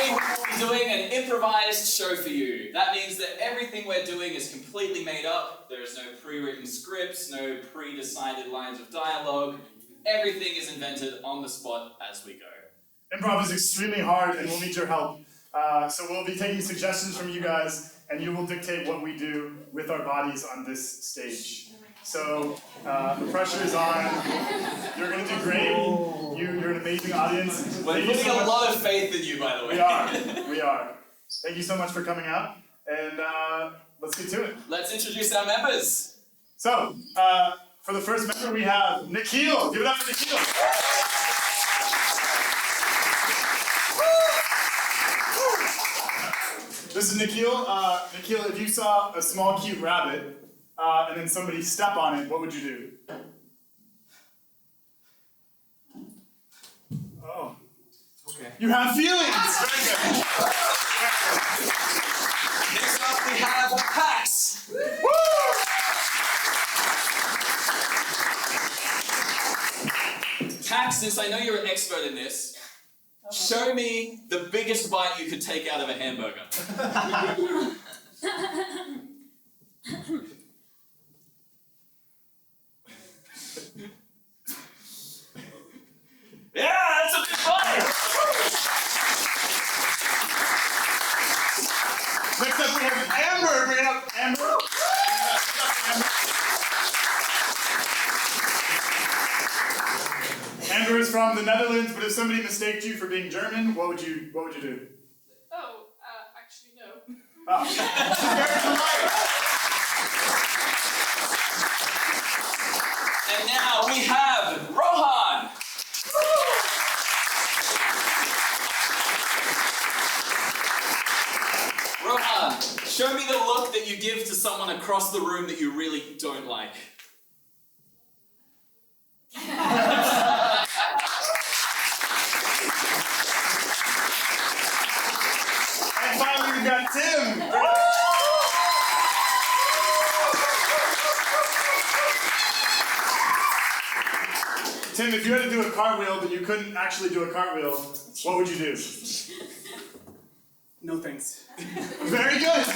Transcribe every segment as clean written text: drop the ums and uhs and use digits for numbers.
Today we will be doing an improvised show for you. That means that everything we're doing is completely made up. There is no pre-written scripts, no pre-decided lines of dialogue. Everything is invented on the spot as we go. Improv is extremely hard and we'll need your help. So we'll be taking suggestions from you guys and you will dictate what we do with our bodies on this stage. So the pressure is on. You're going to do great. You're an amazing audience. We're putting a lot of faith in you, by the way. We are. Thank you so much for coming out. And let's get to it. Let's introduce our members. So, for the first member we have Nikhil. Give it up for Nikhil. This is Nikhil. Nikhil, if you saw a small cute rabbit and then somebody step on it, what would you do? Oh. Okay. You have feelings! Very good. Next up we have Pax. Pax, since I know you're an expert in this, show me the biggest bite you could take out of a hamburger. Yeah, that's a big bite! Next up we have Amber. Bring it up, Amber. Amber is from the Netherlands, but if somebody mistaked you for being German, what would you do? Oh, actually no. Oh. Very polite. And now we have Rohan. Rohan, show me the look that you give to someone across the room that you really don't like. And finally we've got Tim. Tim, if you had to do a cartwheel, but you couldn't actually do a cartwheel, what would you do? No thanks. Very good.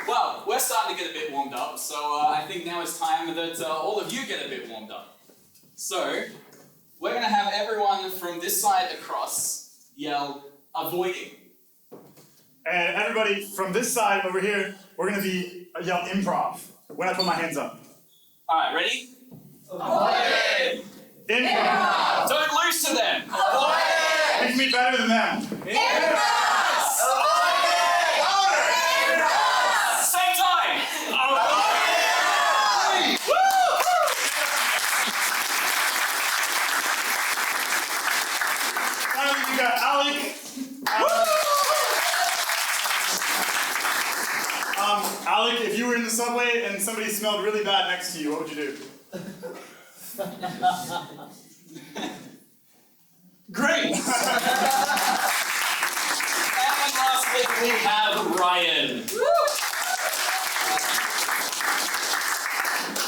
Well, we're starting to get a bit warmed up, so I think now it's time that all of you get a bit warmed up. So, we're going to have everyone from this side across yell, avoiding. And everybody from this side over here, we're going to yell improv when I put my hands up. Alright, ready? Avoid! Improv. Don't lose to them! Avoid! Make me better than them. Improv! Same time! Finally, we got Alec. Alec, if you were in the subway and somebody smelled really bad next to you, what would you do? Great! And lastly, we have Ryan.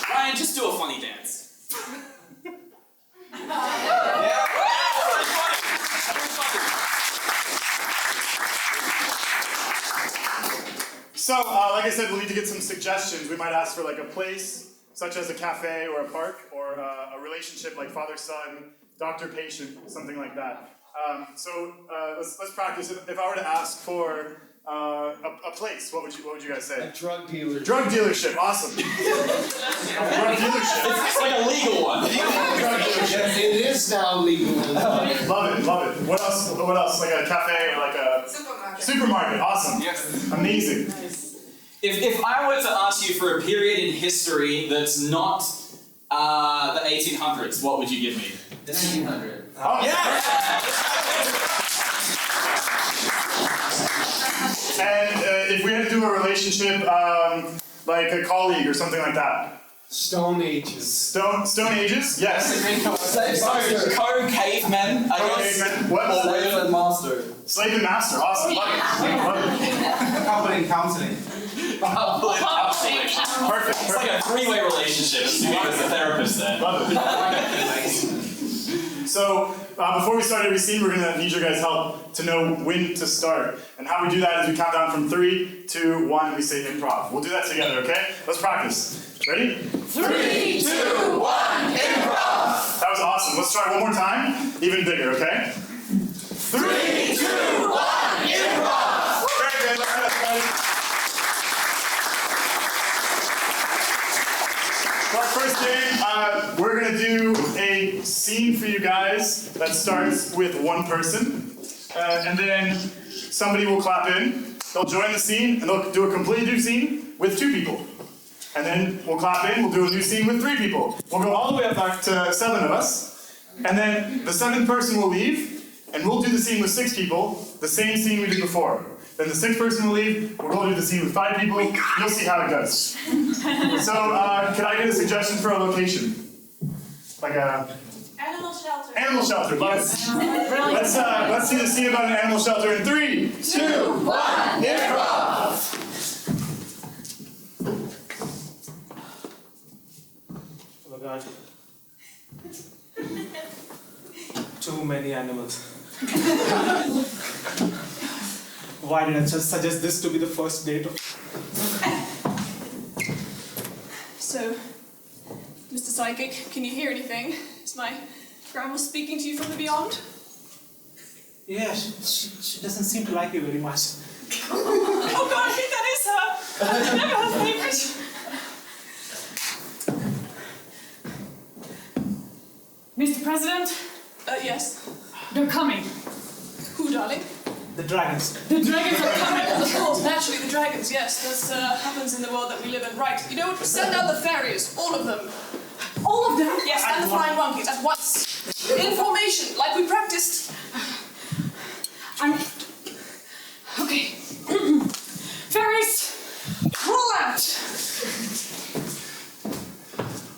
Ryan, just do a funny dance. So, like I said, we'll need to get some suggestions. We might ask for like a place, such as a cafe or a park, or a relationship like father-son, doctor-patient, something like that. Let's practice. If I were to ask for a place, what would you guys say? A drug dealer. Drug dealership, awesome. Drug dealership. It's like a legal one. Drug dealership. It is now legal. Love it, love it. What else? What else? Like a cafe or like a supermarket. Awesome. Yes. Amazing. If I were to ask you for a period in history that's not the 1800s, what would you give me? The 1900. Oh, Yeah! And if we had to do a relationship, like a colleague or something like that. Stone Ages. Stone Ages? Yes. Co-cavemen, I guess. Cavemen. What? Slave and master. Slave and master. Awesome. Love it. Company and counseling. Perfect. It's like a three-way relationship. As a therapist there. Love it. So before we start every scene, we're gonna need your guys' help to know when to start. And how we do that is we count down from 3, 2, 1, and we say improv. We'll do that together, okay? Let's practice. Ready? 3, 2, 1, improv! That was awesome. Let's try one more time. Even bigger, okay? 3, 2, 1, improv! Very good. Let's do that, guys. For our first game, we're going to do a scene for you guys that starts with one person. And then somebody will clap in. They'll join the scene, and they'll do a completely new scene with 2 people. And then we'll clap in, we'll do a new scene with 3 people. We'll go all the way up back to 7 of us. And then the 7th person will leave, and we'll do the scene with 6 people, the same scene we did before. Then the 6th person will leave, we'll go do the scene with 5 people, you'll see how it goes. So, can I get a suggestion for a location? Like a... Animal shelter. Animal shelter, let's see the scene about an animal shelter in 3, 2, 1, improv! Oh my god. Too many animals. Why did I just suggest this to be the first date? So, Mr. Psychic, can you hear anything? Is my grandma speaking to you from the beyond? Yeah, she doesn't seem to like you very much. Oh god, I think that is her! I've never her favorite. Mr. President, Yes. they're coming. Who, darling? The dragons. The dragons are coming. Of course, naturally, the dragons, yes. This happens in the world that we live in. Right, you know what? Send out the fairies, all of them. All of them? Yes, and the flying monkeys at once. In formation, like we practiced. Okay. Fairies, roll out.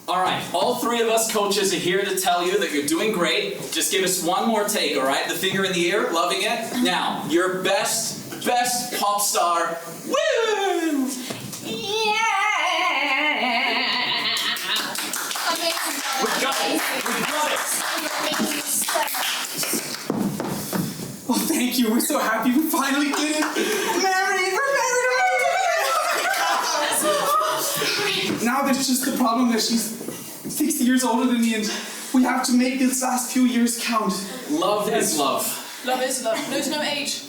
Alright, all 3 of us coaches are here to tell you that you're doing great. Just give us one more take, alright? The finger in the ear, loving it. Now, your best pop star. Woo! Yeah. Amazing. We got it! We got it! Oh, thank you. We're so happy we finally did it. Married! We're married! Now there's just the problem that she's 60 years older than me, and we have to make these last few years count. Love is love. Love is love. Knows no age.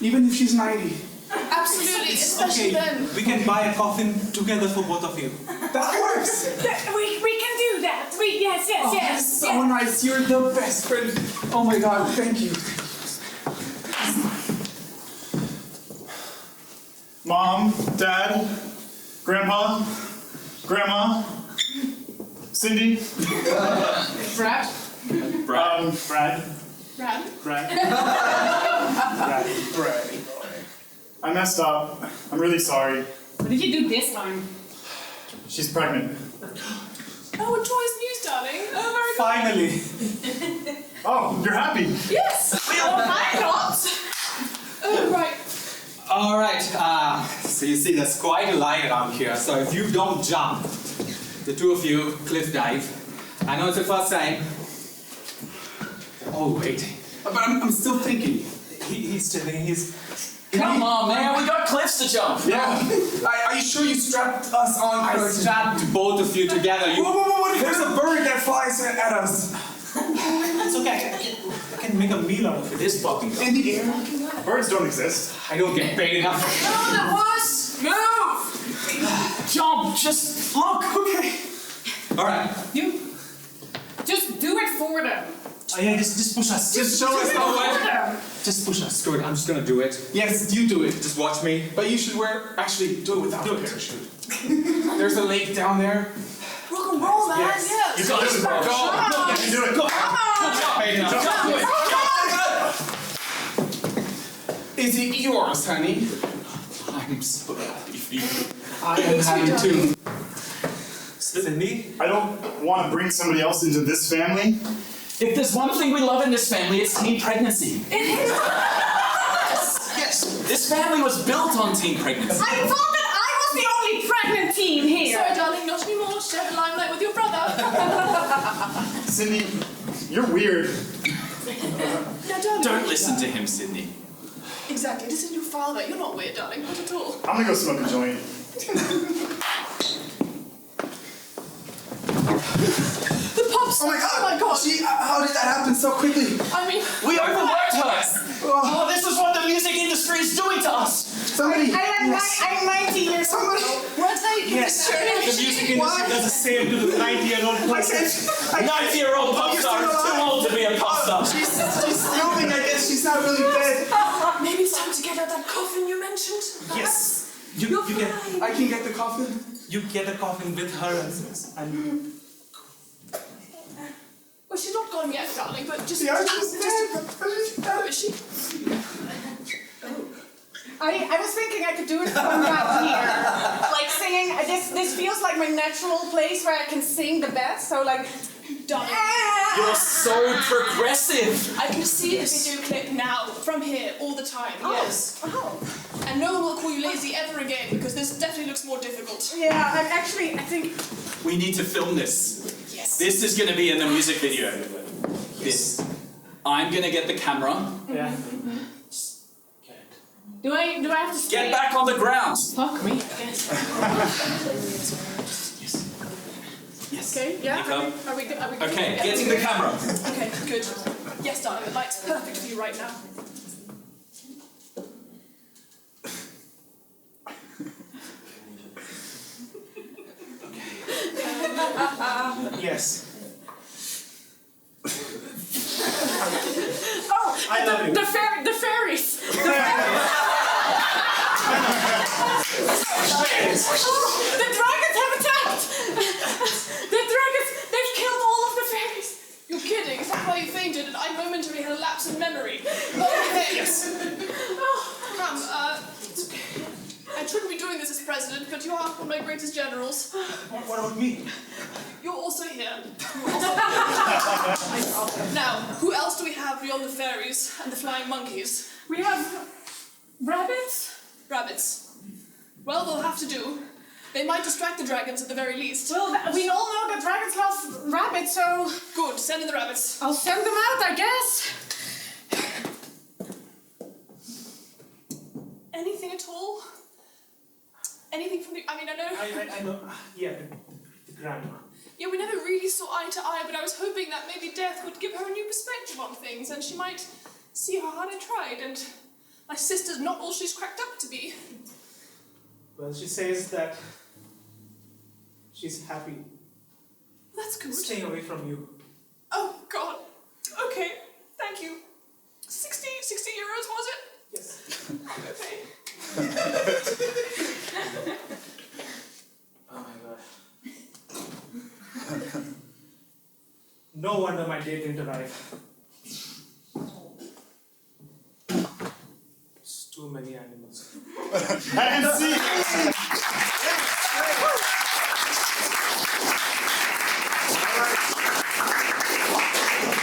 Even if she's 90. Absolutely, especially then. We can buy a coffin together for both of you. That works! We can do that. Yes. That's so nice. You're the best friend. Oh my god, thank you. Mom, Dad, Grandpa, Grandma, Cindy, Brad. Brad. Brad. I messed up. I'm really sorry. What did you do this time? She's pregnant. Oh, joyous news, darling. Oh, very good. Finally. Oh, you're happy. Yes. Oh, I'm not. Oh, right. Alright, so you see there's quite a line around here, so if you don't jump, the 2 of you cliff dive. I know it's the first time. Oh wait, but I'm still thinking. He's telling he's... Come on, man, we got cliffs to jump. Yeah. Are you sure you strapped us on? I strapped both of you together. Whoa, there's a bird that flies at us. It's okay, I can make a meal out of it. This fucking In the air. Birds don't exist. I don't get paid enough. No, that was. Move. jump, just look. Okay. Alright. You just do it for them. Oh yeah, just push us. Just show us how For it. them. Just push us. Screw it, I'm just gonna do it. Yes, you do it. Just watch me. But you should actually do it without a parachute. There's a lake down there. Rock and roll, man. Yes. Yes. You can do it, bro. Go. You can do it. Go. Paid enough. Is it yours, honey? I'm so happy for you. I am having two. Cindy? I don't want to bring somebody else into this family. If there's one thing we love in this family, it's teen pregnancy. Yes. This family was built on teen pregnancy. I thought that I was the only pregnant teen here. Sorry, darling, not anymore. Share the limelight with your brother. Cindy, you're weird. Now, darling. Don't listen to him, Sydney. Exactly. This is your father. You're not weird, darling. Not at all. I'm gonna go smoke a joint. The pups. Oh my god! Oh my god. How did that happen so quickly? I mean, We overworked her! Oh, this is what the music industry is doing to us! Somebody. I'm 90 years old. what's that? Yes, the music industry does the same to the 90-year-old person. 90-year-old pop star is too old to be a pop star! She's moving, I guess. She's not really dead. Maybe it's time to get out that coffin you mentioned. Yes, you get I can get the coffin. a coffin with her and Well, she's not gone yet, darling, but just... Yeah, she's dead. Oh, is she? I was thinking I could do it from right here. Like singing, this feels like my natural place where I can sing the best, so like... Darling. You're so progressive! I can see this video clip now, from here, all the time, yes. Oh. And no one will call you lazy ever again, because this definitely looks more difficult. Yeah, I think... We need to film this. Yes. This is going to be in the music video. This. I'm going to get the camera. yeah. Do I have to stay? Get back on the ground! Fuck me. Yes. Okay, yeah? Pick up. Are we good? Okay, get in the camera. Okay, good. Yes, darling, the light's perfect for you right now. Yes. Oh, I love you. the fairies. Oh, the dragons have attacked. The dragons, they've killed all of the fairies. You're kidding? Is that why you fainted and I momentarily had a lapse in memory? Okay. Yes. It's okay. I shouldn't be doing this as president, but you are one of my greatest generals. What about me? You're also here. Now, who else do we have beyond the fairies and the flying monkeys? We have rabbits. Rabbits. Well, they'll have to do. They might distract the dragons at the very least. Well, we all know that dragons love rabbits, so Good, send in the rabbits. I'll send them out, I guess. Anything at all? Anything from the... I mean, I know... I know. Yeah, the grandma. Yeah, we never really saw eye to eye, but I was hoping that maybe death would give her a new perspective on things, and she might see how hard I tried, and my sister's not all she's cracked up to be. Well, she says that she's happy That's good. staying away from you. Oh, God. Okay, thank you. 60 euros, was it? Yes. Okay. Oh my god. No wonder my date didn't arrive. It's too many animals. And see.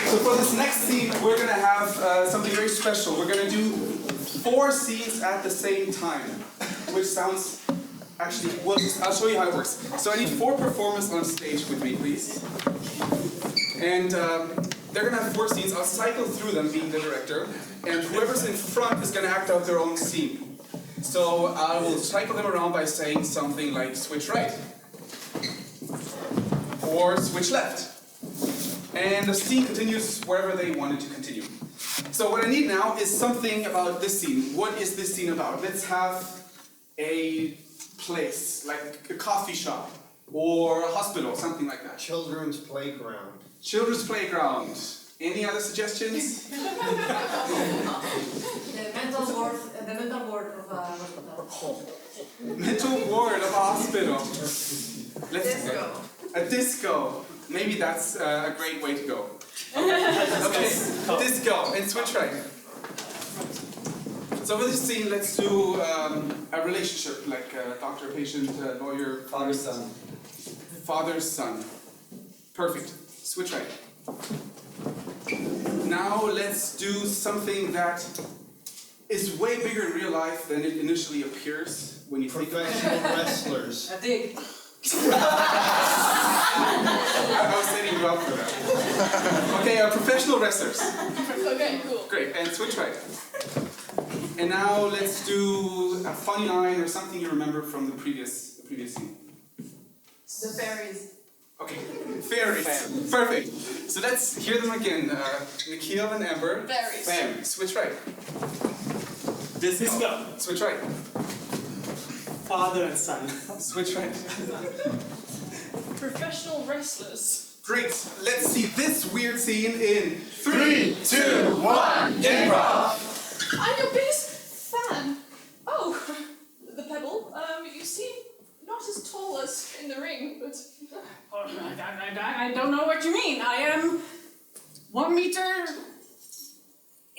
So for this next scene, we're gonna have something very special. We're gonna do 4 scenes at the same time, which sounds actually works. I'll show you how it works. So I need 4 performers on stage with me, please. And they're gonna have 4 scenes. I'll cycle through them, being the director, and whoever's in front is gonna act out their own scene. So I will cycle them around by saying something like switch right or switch left. And the scene continues wherever they want it to continue. So what I need now is something about this scene. What is this scene about? Let's have a place, like a coffee shop or a hospital, something like that. Children's playground. Children's playground. Any other suggestions? The mental ward of a hospital. Mental ward of a hospital. Disco. A disco. Maybe that's a great way to go. Okay, disco and switch right. So for this scene, let's do a relationship, like doctor, patient, lawyer, Father, son. father, son. Perfect. Switch right. Now let's do something that is way bigger in real life than it initially appears when you think of it. Professional wrestlers. A dig. I was setting you up for that. Okay, professional wrestlers. Okay, cool. Great, and switch right. And now let's do a funny line or something you remember from the previous scene. The fairies. Okay, fairies. Perfect. So let's hear them again. Nikhil and Amber. Fairies. Fairies. Switch right. This is go. Switch right. Father and son. Switch right. Professional wrestlers. Great. Let's see this weird scene in 3, 2, 1, improv! I'm your biggest fan. Oh, the pebble. You seem not as tall as in the ring, but Oh, I don't know what you mean. I am 1 meter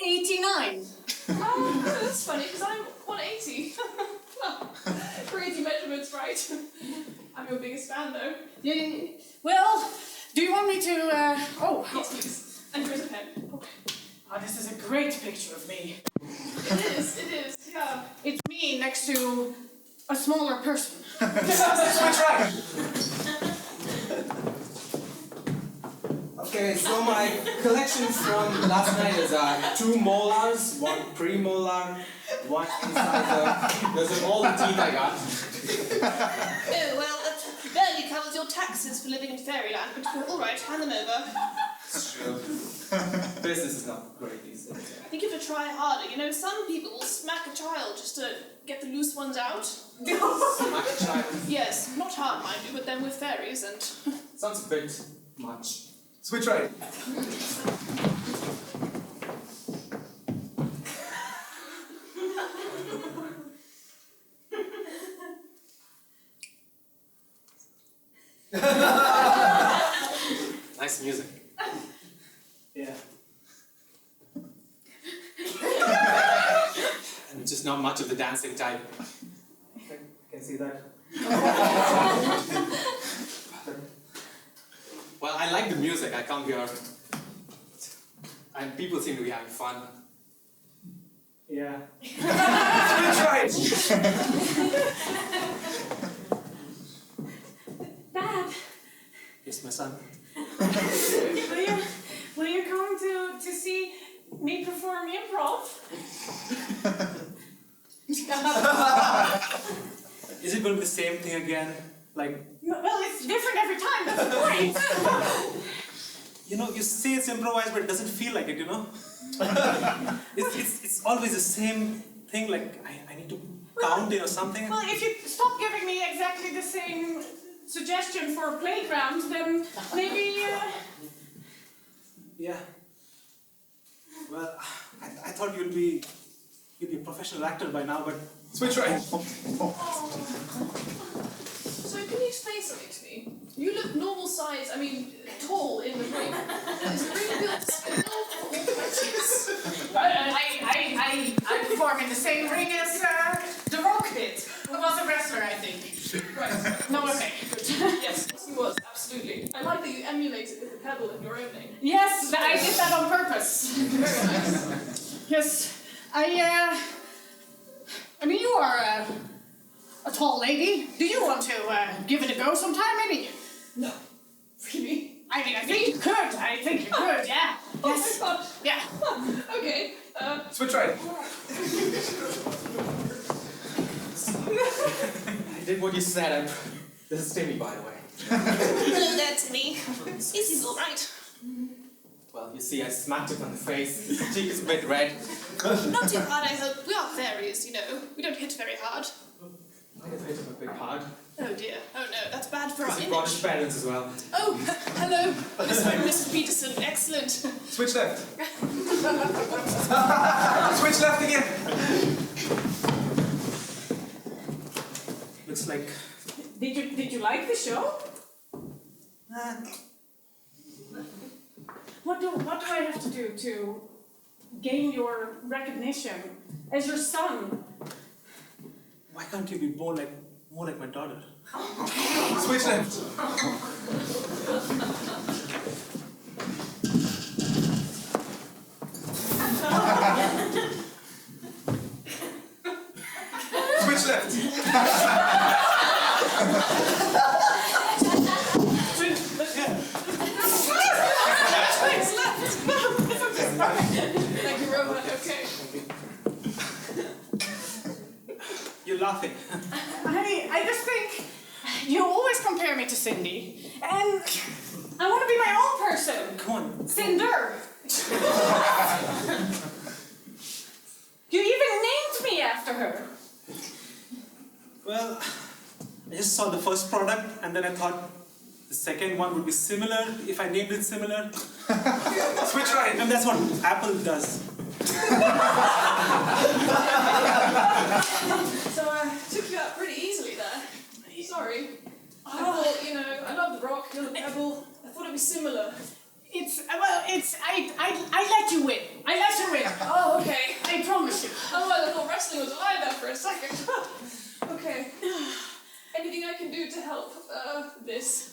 89. that's funny because I'm 180. Crazy measurements, right? I'm your biggest fan, though. Yeah, well, do you want me to, Yes, please. And here's a pen. Okay. Oh, this is a great picture of me. It is. Yeah. It's me next to a smaller person. Switch right. Okay, so my collection from last night is 2 molars, 1 premolar, 1 incisor. Those are all the teeth I got. Oh, well, that barely covers your taxes for living in fairyland, but all right, hand them over. Sure. Business is not great these days. I think you have to try harder. You know, some people will smack a child just to get the loose ones out. Smack a child. Yes, not hard, mind you, but then with fairies and... Sounds a bit much. Switch right. Nice music. Yeah. I'm just not much of the dancing type. I can see that. Well, I like the music. I come here, and people seem to be having fun. Yeah. Switch right. Dad, Yes, my son. will you come to see me perform improv? Is it going to be the same thing again? Like, Well, it's different every time, that's the point. you know, you say it's improvised, but it doesn't feel like it, you know? it's always the same thing, like, I need to count it or something. Well, if you stop giving me exactly the same suggestion for a playground, then maybe... Yeah. Well, I thought you'd be a professional actor by now, but... Switch right. So, can you explain something to me? You look normal size, tall in the ring. Is the ring built scale for all matches? I perform in the same ring as The Rock did. Who was a wrestler, I think. Right. No, okay. Yes, he was, absolutely. I like that you emulated with the pebble in your opening. Yes, I did that on purpose. Very nice. Yes, you are a tall lady. Do you want to give it a go sometime, maybe? No. Really? I think you could. I think you could, yeah. Oh Yes. my god. Yeah. Okay. Switch right. I did what you said. This is Timmy, by the way. Hello there, Timmy. He's all right. Well, you see, I smacked him on the face. His cheek is a bit red. Not too hard, I hope. We are fairies, you know. We don't hit very hard. I have hit him a bit hard. Oh dear. Oh no, that's bad for our Because he brought his image. parents as well. Oh, hello, Mr. Peterson. Excellent. Switch left. Switch left again. Looks like... Did you like the show? What do I have to do to gain your recognition as your son? Why can't you be more like my daughter? Switch left. Switch left. Thank you, Roman. Okay. You're laughing. I just think you always compare me to Cindy, and I want to be my own person. Come on. Cinder. You even named me after her. Well, I just saw the first product and then I thought the second one would be similar if I named it similar. Switch right. And that's what Apple does. So I took you out pretty easily there. Sorry. I thought, you know, I love the rock, you're the pebble. I thought it'd be similar. I let you win. I let you win. Oh, okay. I promise you. Otherwise I thought wrestling was alive there for a second. Okay. Anything I can do to help this?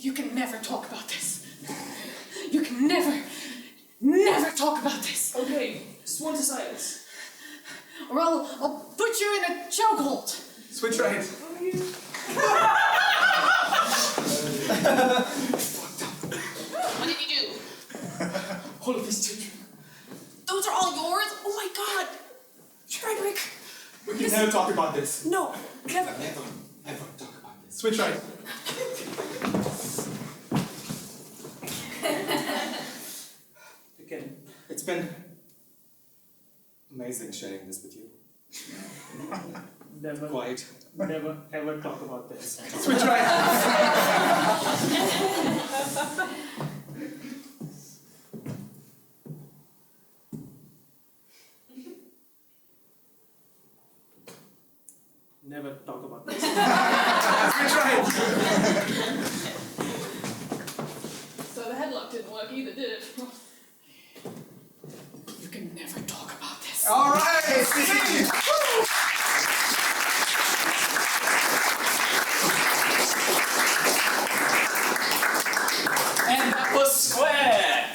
You can never talk about this. You can never talk about this. Okay, sworn to silence. Or I'll put you in a chokehold. Switch right. What did you do? All of these children. Those are all yours? Oh my god! Frederick! We can never talk about this. No, never. Never talk about this. Switch right. Again, it's been amazing sharing this with you. Never ever talk about this. Switch right. Never talk about this. Switch right. So the headlock didn't work either, did it? You can never talk about this. All right. And that was square!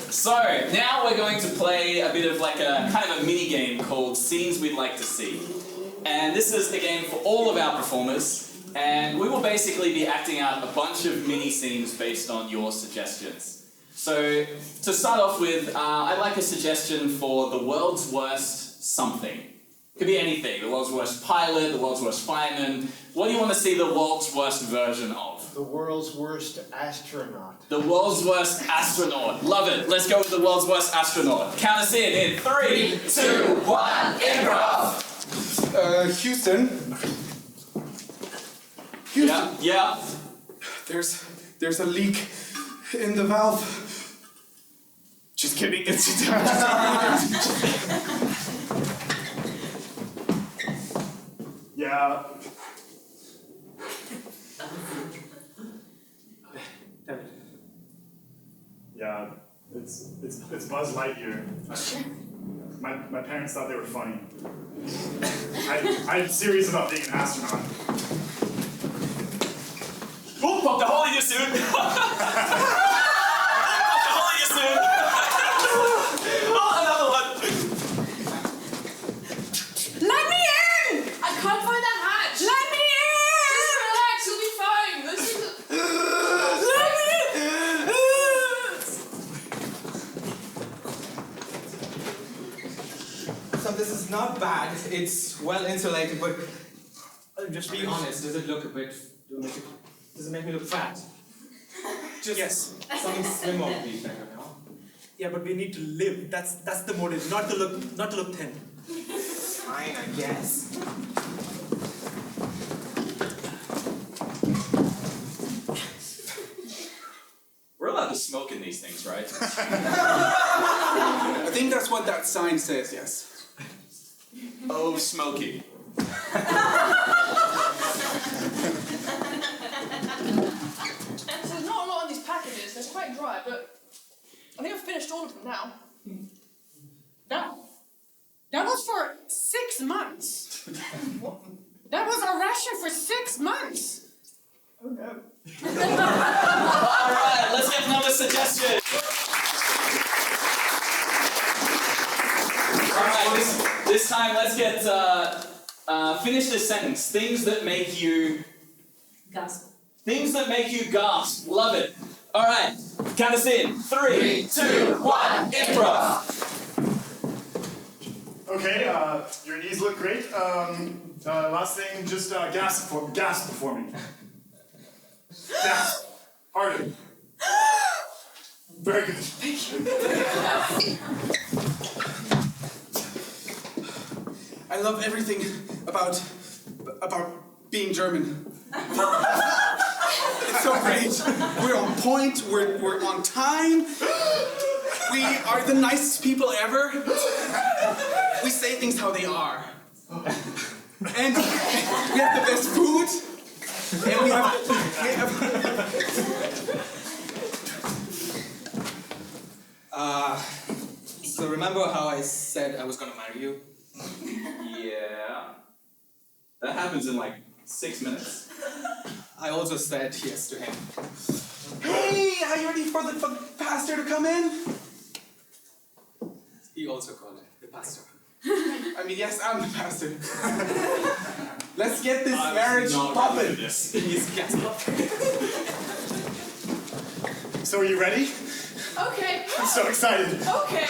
So, now we're going to play a bit of like a kind of a mini game called Scenes We'd Like to See. And this is a game for all of our performers, and we will basically be acting out a bunch of mini scenes based on your suggestions. So, to start off with, I'd like a suggestion for the world's worst something. Could be anything, the world's worst pilot, the world's worst fireman. What do you want to see the world's worst version of? The world's worst astronaut. The world's worst astronaut. Love it. Let's go with the world's worst astronaut. Count us in 3, 2, 1, improv! Houston. Yeah. There's a leak in the valve. Just kidding. It's Yeah. Yeah, it's Buzz Lightyear. My parents thought they were funny. I'm serious about being an astronaut. Oh, pop the hole in you soon! Pop the hole in you soon! Oh, another one! Let me in! I can't find that hatch! Let me in! Just relax, you'll be fine. This is Let me So this is not bad. It's well insulated, but just be honest. Does it look a bit? Does it make me look fat? Yes. Something slim would be better, no? Yeah, but we need to live. That's the motive. Not to look thin. Fine, I guess. We're allowed to smoke in these things, right? I think that's what that sign says, yes. Oh, smoky. So there's not a lot in these packages. They're quite dry, but I think I've finished all of them now. That was for 6 months. That was our ration for 6 months. Oh no. Alright, let's get another suggestion. Alright, this time let's get, finish this sentence. Things that make you... Gasp. Things that make you gasp. Love it. Alright, count us in. 3, 2, 1, improv! Okay, your knees look great. Last thing, just gasp before me. Gasp. Harder. Very good. Thank you. I love everything about being German. It's so great. We're on point. We're on time. We are the nicest people ever. We say things how they are. And we have the best food. And we have So remember how I said I was gonna marry you? Yeah. That happens in like 6 minutes. I also said yes to him. Hey, are you ready for the pastor to come in? He also called it the pastor. I mean, yes, I'm the pastor. Let's get this marriage poppin'. He's gasping. So are you ready? Okay. I'm so excited. Okay.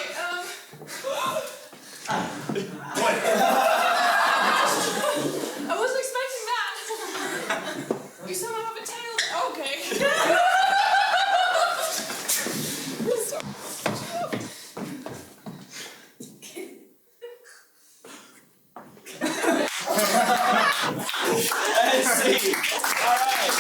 What? I wasn't expecting that. You somehow have a tail. Okay. Let's see. Alright.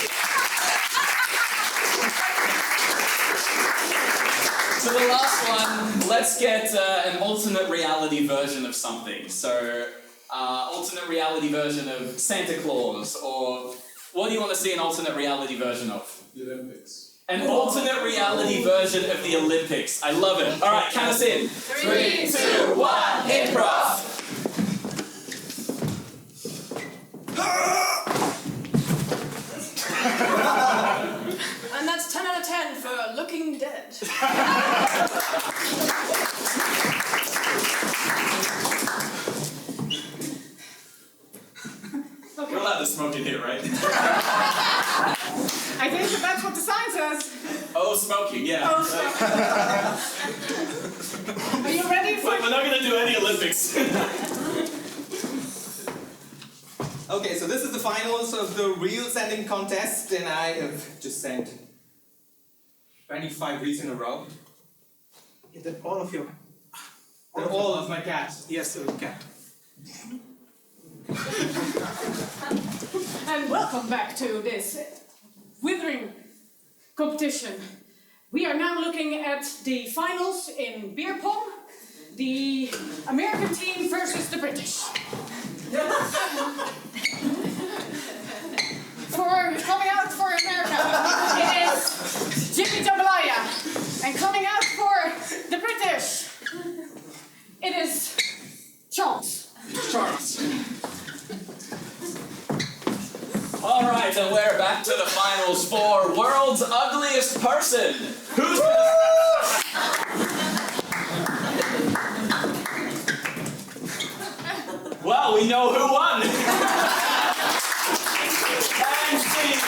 So the last one, let's get an alternate reality version of something. So, alternate reality version of Santa Claus, or what do you want to see an alternate reality version of? The Olympics. An alternate reality version of the Olympics. I love it. Alright, count us in. 3, 2, 1, improv! And that's 10 out of 10 for looking dead. We're allowed to smoke in here, right? I think that's what the sign says. Oh, smoking, yeah. Oh, are you ready for? We're not going to do any Olympics. Okay, so this is the finals of the reel sending contest, and I have just sent 25 reels in a row. Is that all of you? They're all of my cats. Yes, sir, cat. And welcome back to this withering competition. We are now looking at the finals in beer pong. The American team versus the British. Coming out for America, it is Jimmy Jambalaya. And coming out for the British, it is Charles. Alright, and we're back to the finals for World's Ugliest Person. Who's gonna... Well, we know who won! And Steve!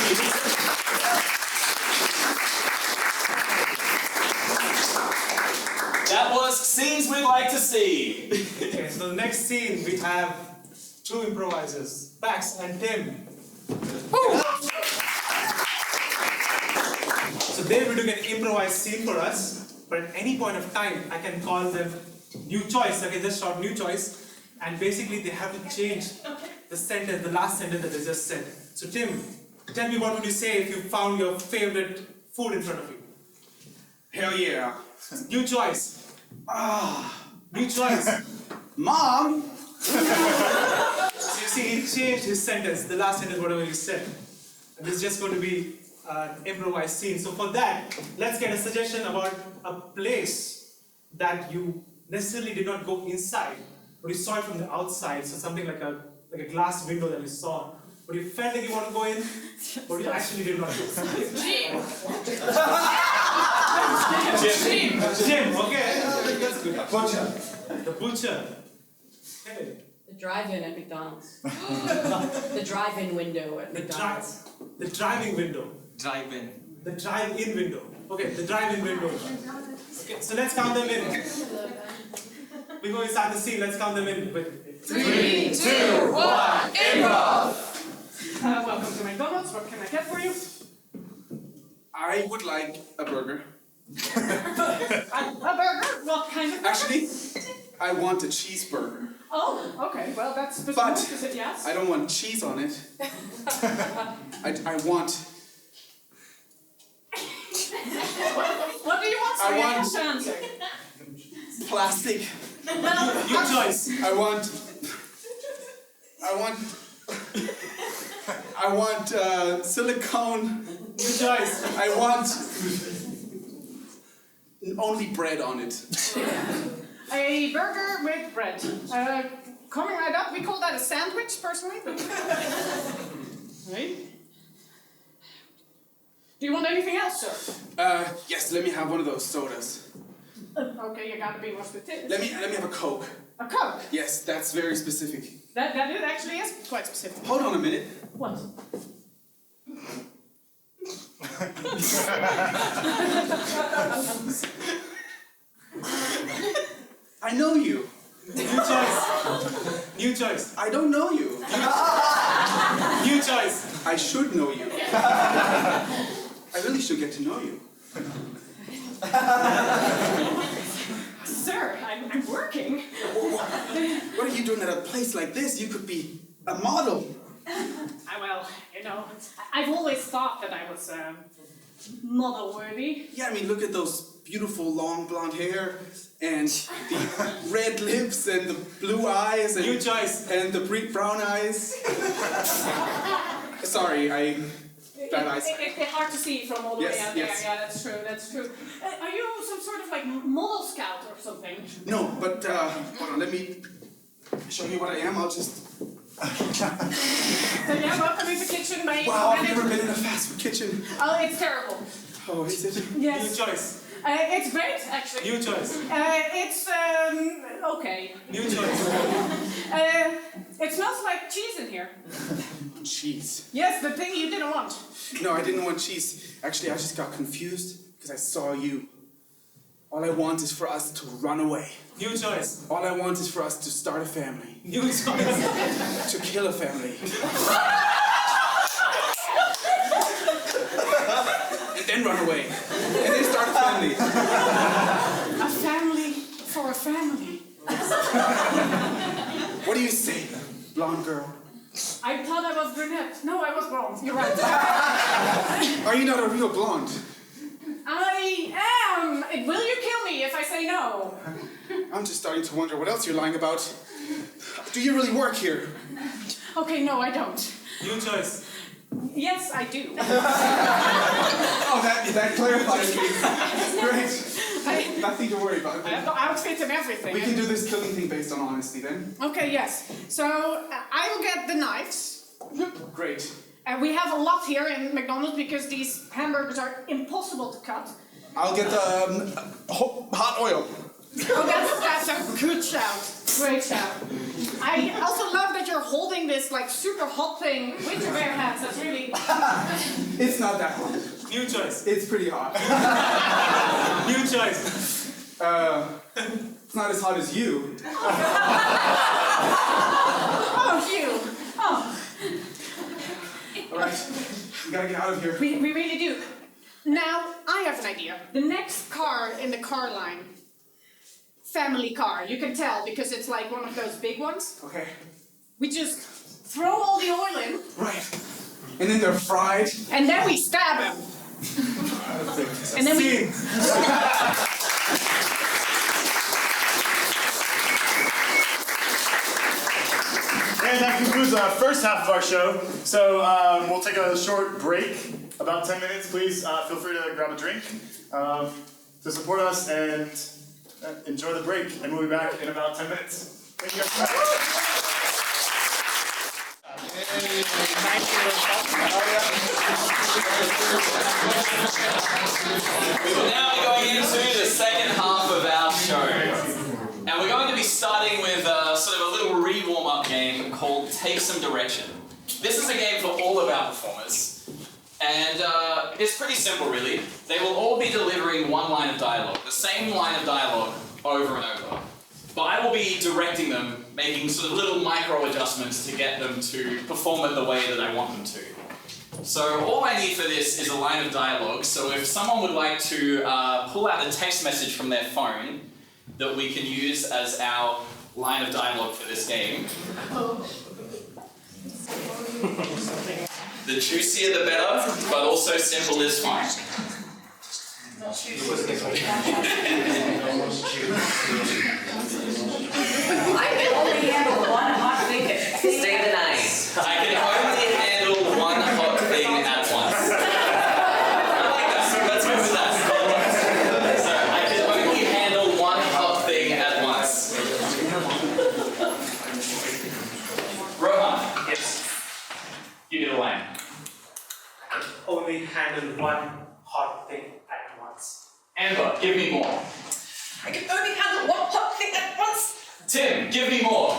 That was Scenes We'd Like to See. Okay, so the next scene we have two improvisers, Pax and Tim. So they will do an improvised scene for us, but at any point of time I can call them new choice. I can just shout new choice, and basically they have to change the sentence, the last sentence that they just said. So Tim, tell me what would you say if you found your favorite food in front of you? Hell yeah. New choice. New choice. Mom! So you see, he changed his sentence, the last sentence, whatever he said. And this is just going to be an improvised scene. So for that, let's get a suggestion about a place that you necessarily did not go inside, but you saw it from the outside. So something like a glass window that you saw, but you felt like you want to go in, but you actually did not go inside. Jim, okay. That's good. Butcher. The butcher. Hey. The drive-in at McDonald's. The drive-in window at McDonald's. The driving window. Drive in. The drive-in window. Okay, the drive-in window. Okay, so let's count them in. Before we start the scene, let's count them in. 3, 2, 1, improv! Welcome to McDonald's. What can I get for you? I would like a burger. A burger? What kind of burger? Actually, I want a cheeseburger. Oh, okay. Well, that's the But opposite, yes. I don't want cheese on it. I want. What do you want? Sorry, I have to answer. Plastic. Your choice. I want silicone. Your choice. I want only bread on it. A burger with bread. Coming right up, we call that a sandwich, personally. Right? Do you want anything else, sir? Yes, let me have one of those sodas. Okay, you gotta be more specific. Let me have a Coke. A Coke? Yes, that's very specific. That it actually is quite specific. Hold on a minute. What? I know you. New choice. New choice. I don't know you. New choice. I should know you. I really should get to know you. Sir, I'm working. What are you doing at a place like this? You could be a model. Well, you know, I've always thought that I was model-worthy. Yeah, I mean, look at those beautiful long blonde hair and the red lips and the blue eyes and New choice. and the brown eyes. Sorry, bad eyes. It's hard to see from all the way Yes, out yes. there. Yeah, that's true. That's true. Are you some sort of like model scout or something? No, but hold on, let me show you what I am. I'll just. So yeah, welcome into the kitchen, mate. Wow, I've never been in a fast food kitchen. Oh, it's terrible. Oh, is it? Yes. New choice. It's great, actually. New choice. It's okay. New choice. It smells like cheese in here. Cheese. Yes, the thing you didn't want. No, I didn't want cheese. Actually, I just got confused because I saw you. All I want is for us to run away. New choice. All I want is for us to start a family. New choice. To kill a family. And then run away. And then start a family. A family for a family. What do you say, blonde girl? I thought I was brunette. No, I was wrong. You're right. Are you not a real blonde? I am. Will you kill me if I say no? I'm just starting to wonder what else you're lying about. Do you really work here? Okay, no, I don't. New choice. Yes, I do. Oh, that clarifies things. Great. Nothing to worry about. I have the outfit and everything. We can do this killing thing based on honesty then. Okay, yes. So I will get the knives. Great. We have a lot here in McDonald's because these hamburgers are impossible to cut. I'll get the hot oil. Oh, that's a good shout. Great shout. I also love that you're holding this like super hot thing with your bare hands. That's really. It's not that hot. New choice. It's pretty hot. New choice. It's not as hot as you. Oh, you. Oh, Alright, we gotta get out of here. we really do. Now, I have an idea. The next car in the car line. Family car. You can tell because it's like one of those big ones. Okay. We just throw all the oil in. Right. And then they're fried. And then we stab them. And then we. And that concludes the first half of our show. So we'll take a short break, about 10 minutes. Please feel free to grab a drink to support us and enjoy the break. And we'll be back in about 10 minutes. Thank you guys. We're now going into the second half of our show. And we're going to be starting with sort of a little re-warm-up game called Take Some Direction. This is a game for all of our performers. And it's pretty simple, really. They will all be delivering one line of dialogue, the same line of dialogue over and over. But I will be directing them, making sort of little micro adjustments to get them to perform it the way that I want them to. So all I need for this is a line of dialogue. So if someone would like to pull out a text message from their phone that we can use as our line of dialogue for this game. The juicier the better, but also simple is fine. Not too I can only handle one hot thing. Stay the night. I can only handle one hot thing at once. I like that. Let's go with that. So I can only handle one hot thing at once. Rohan. Yes. Give me the line. Only handle one hot thing at once. Amber, give me more. I can only handle one hot thing at once. Tim, give me more.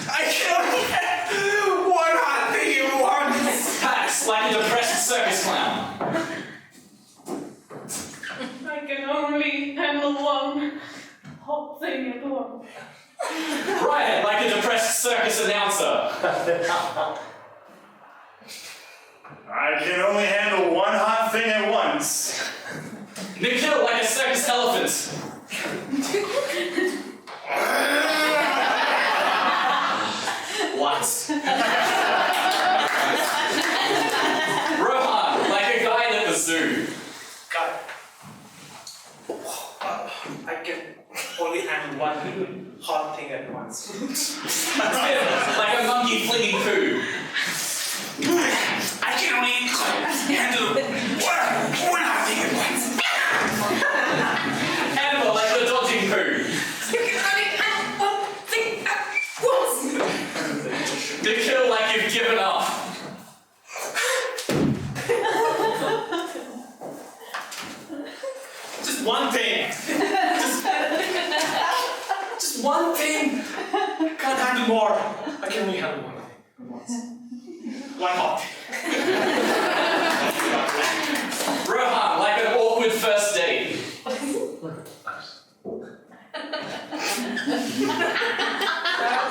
I can only handle one hot thing at once. Pax, like a depressed circus clown. I can only handle one hot thing at once. Ryan, like a depressed circus announcer. I can only handle one hot thing at once. Nikhil, like a circus elephant. What? Rohan, like a guide at the zoo. Got it. I can only handle one hot thing at once. Like a monkey flinging poo. I can only handle one hot thing at once. Amber, like the dodging poo. You can only handle one thing at once. Nikhil, like you've given up. Just one thing. Just one thing. Can't handle more. I can only handle one thing at once. One hot thing. Rohan, like an awkward first date.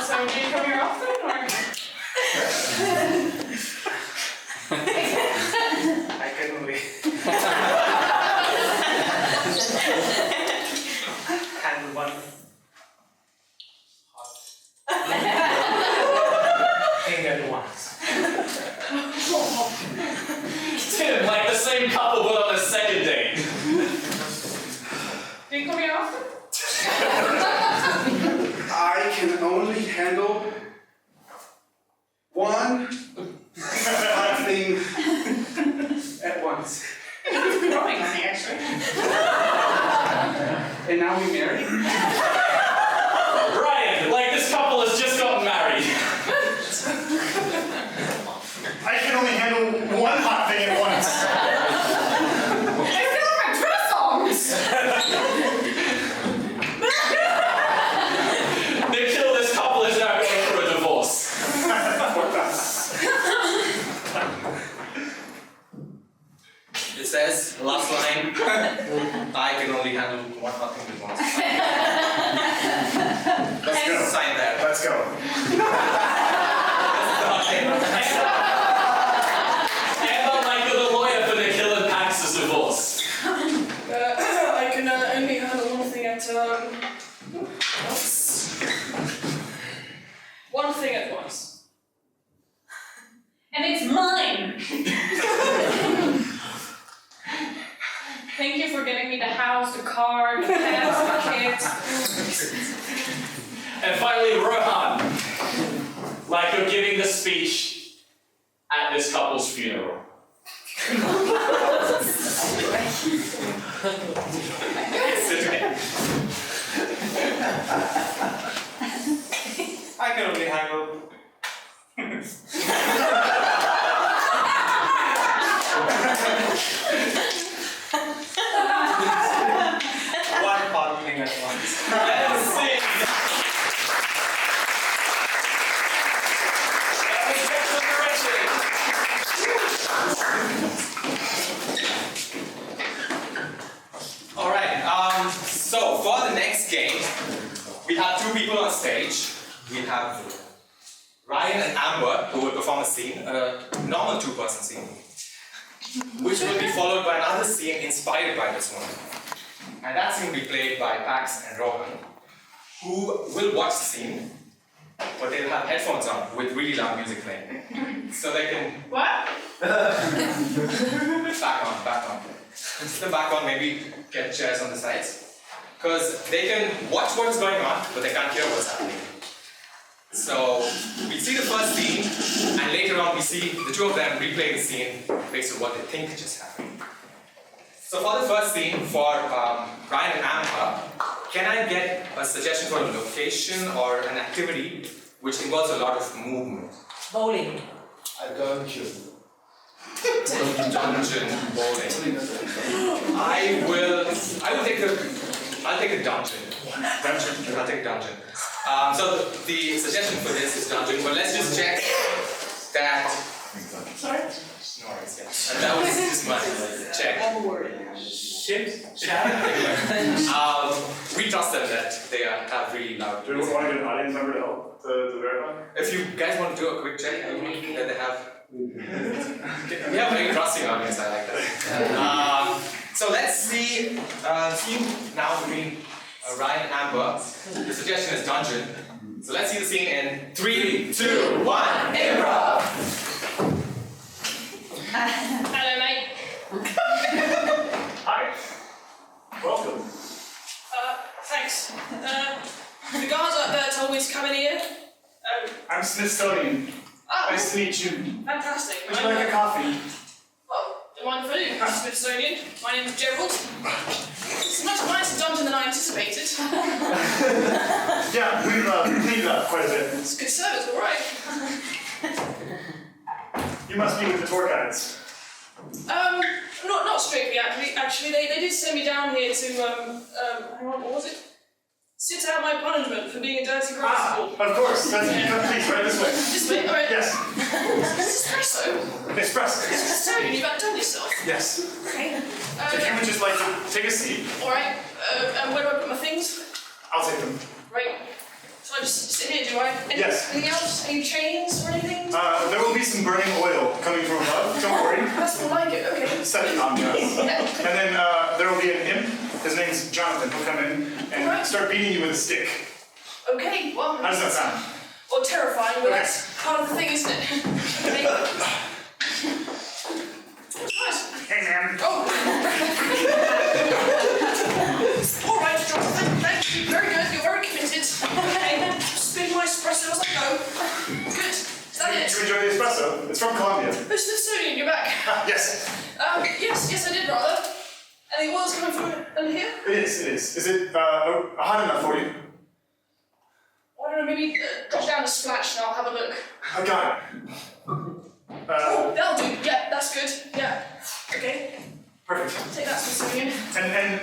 So do you come here often, or? I can only handle one hot thing at once. Tim, like the same couple but on a second date. Do you come here often? I can only handle one hot thing at once. Growing on me, actually. And now we married? Ryan, like this couple has just gotten married. I can only handle one hot thing at once. I feel like my dress songs! Nikhil, this couple is now going through a divorce. It says, last line, I can only handle one hot thing at once. Let's go. Sign that. Let's go. Amber, like you're the lawyer for Nikhil and Pax's divorce. I can only handle one thing at once. One thing at once. And it's mine! Thank you for getting me the house, the car, the pets, the kids. And finally, Rohan, like you're giving the speech at this couple's funeral. I can only handle one hot thing at once. Let's see. And we get some direction. people on stage. We have Ryan and Amber, who will perform a scene, a normal two-person scene, which will be followed by another scene inspired by this one. And that scene will be played by Pax and Rohan, who will watch the scene, but they'll have headphones on with really loud music playing. So they can... What? Back on. Put them back on, maybe get chairs on the sides. Because they can watch what's going on, but they can't hear what's happening. So we see the first scene, and later on we see the two of them replay the scene based on what they think just happened. So for the first scene, for Ryan and Amber, can I get a suggestion for a location or an activity which involves a lot of movement? Bowling. A dungeon. Dungeon bowling. I'll take a dungeon. I'll take a dungeon. So the suggestion for this is dungeon, but let's just check that. Sorry? No worries, yeah. And that was just my check. Shit. We trust them that they have really loud. Do we want to get an audience member to help to verify? If you guys want to do a quick check, that they have. We have a very trusting audience, I like that. So let's see scene now between Ryan and Amber. The suggestion is dungeon. So let's see the scene in 3, 2, 1, improv! Hello, mate. Hi. Welcome. Thanks. The guys up there told me to come in here. I'm Smithsonian. Oh, Nice to meet you. fantastic. Would you like a coffee? Well, don't mind if I do, Smithsonian. My name is Gerald. It's a much nicer dungeon than I anticipated. Yeah, we've cleaned up quite a bit. It's good service, all right. You must be with the tour guides. Not strictly, actually. They did send me down here to, hang on, what was it? Sit out my punishment for being a dirty rascal. Of course. Please, right this way. This way, alright. Yes. Espresso? Espresso. Smithsonian, you've outdone yourself. Yes. Okay. If you would just like to take a seat, Alright, and where do I put my things? I'll take them. Right. So I just sit here, do I? Yes. Anything else? Any chains or anything? There will be some burning oil coming from above. Don't worry. That's more like it, okay. Set it on us. Yeah. And then there will be an imp. His name's Jonathan. He'll come in and Alright. start beating you with a stick. Okay, well. How does that sound? Or terrifying, but Okay. that's part of the thing, isn't it? Okay. Nice. Hey, man. Oh! Alright, Jonathan, thank you. Very good, you're very committed. Okay, spin my espresso as I go. Good. Is that Did it? you enjoy the espresso? It's from Colombia. Oh, Smithsonian, you're back. Yes. Yes, I did rather. And the oil's coming from under here? It is. Is it hot enough for you? I don't know, maybe drop down a splash and I'll have a look. I got it. Oh, that'll do. Yeah, that's good. Yeah. Okay. Perfect. Take that, Smithsonian. And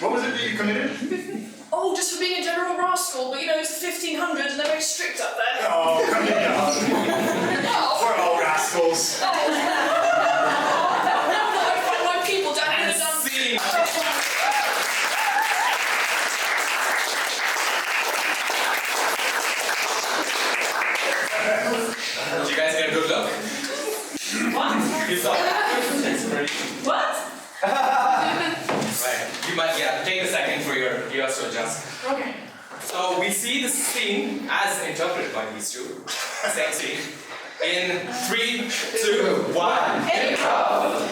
what was it that you committed? Oh, just for being a general rascal, but you know, it's the 1500s and they're very strict up there. Oh, come here. Oh. We're all rascals. I find my people down in the dungeon. Did you guys get a good look? What? You saw it? What? Right. You might, take a second for your ears to adjust. Okay. So we see the scene as interpreted by these two. Same scene. In 3, 2, 1, improv!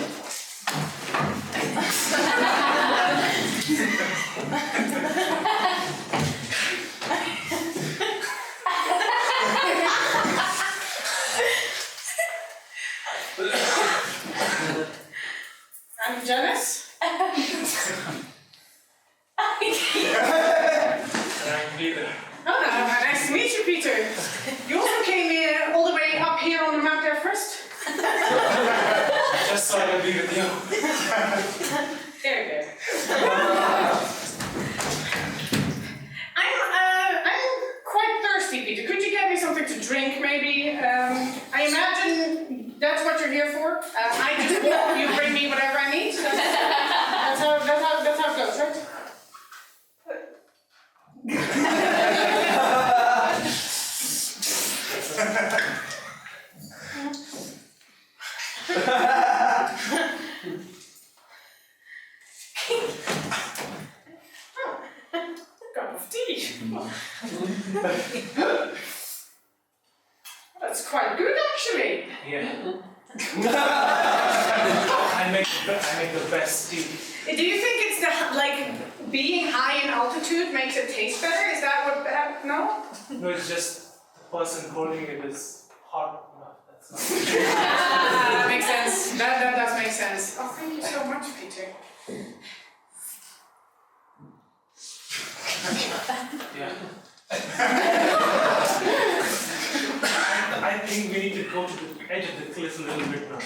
I'm Janice. Nice to meet you, Peter. You also came all the way up here on the Mount Everest? Just so I can be with you. Very good. I'm quite thirsty, Peter. Could you get me something to drink, maybe? I imagine that's what you're here for. I just walk, you bring me whatever I need. That's how it goes, right? That's quite good, actually. Yeah. I make the best tea. Do you think it's being high in altitude makes it taste better? Is that what? No. No, it's just the person holding it is hot enough. That's not. That makes sense. That does make sense. Oh, thank you so much, Peter. Yeah. I think we need to go to the edge of the cliff a little bit now.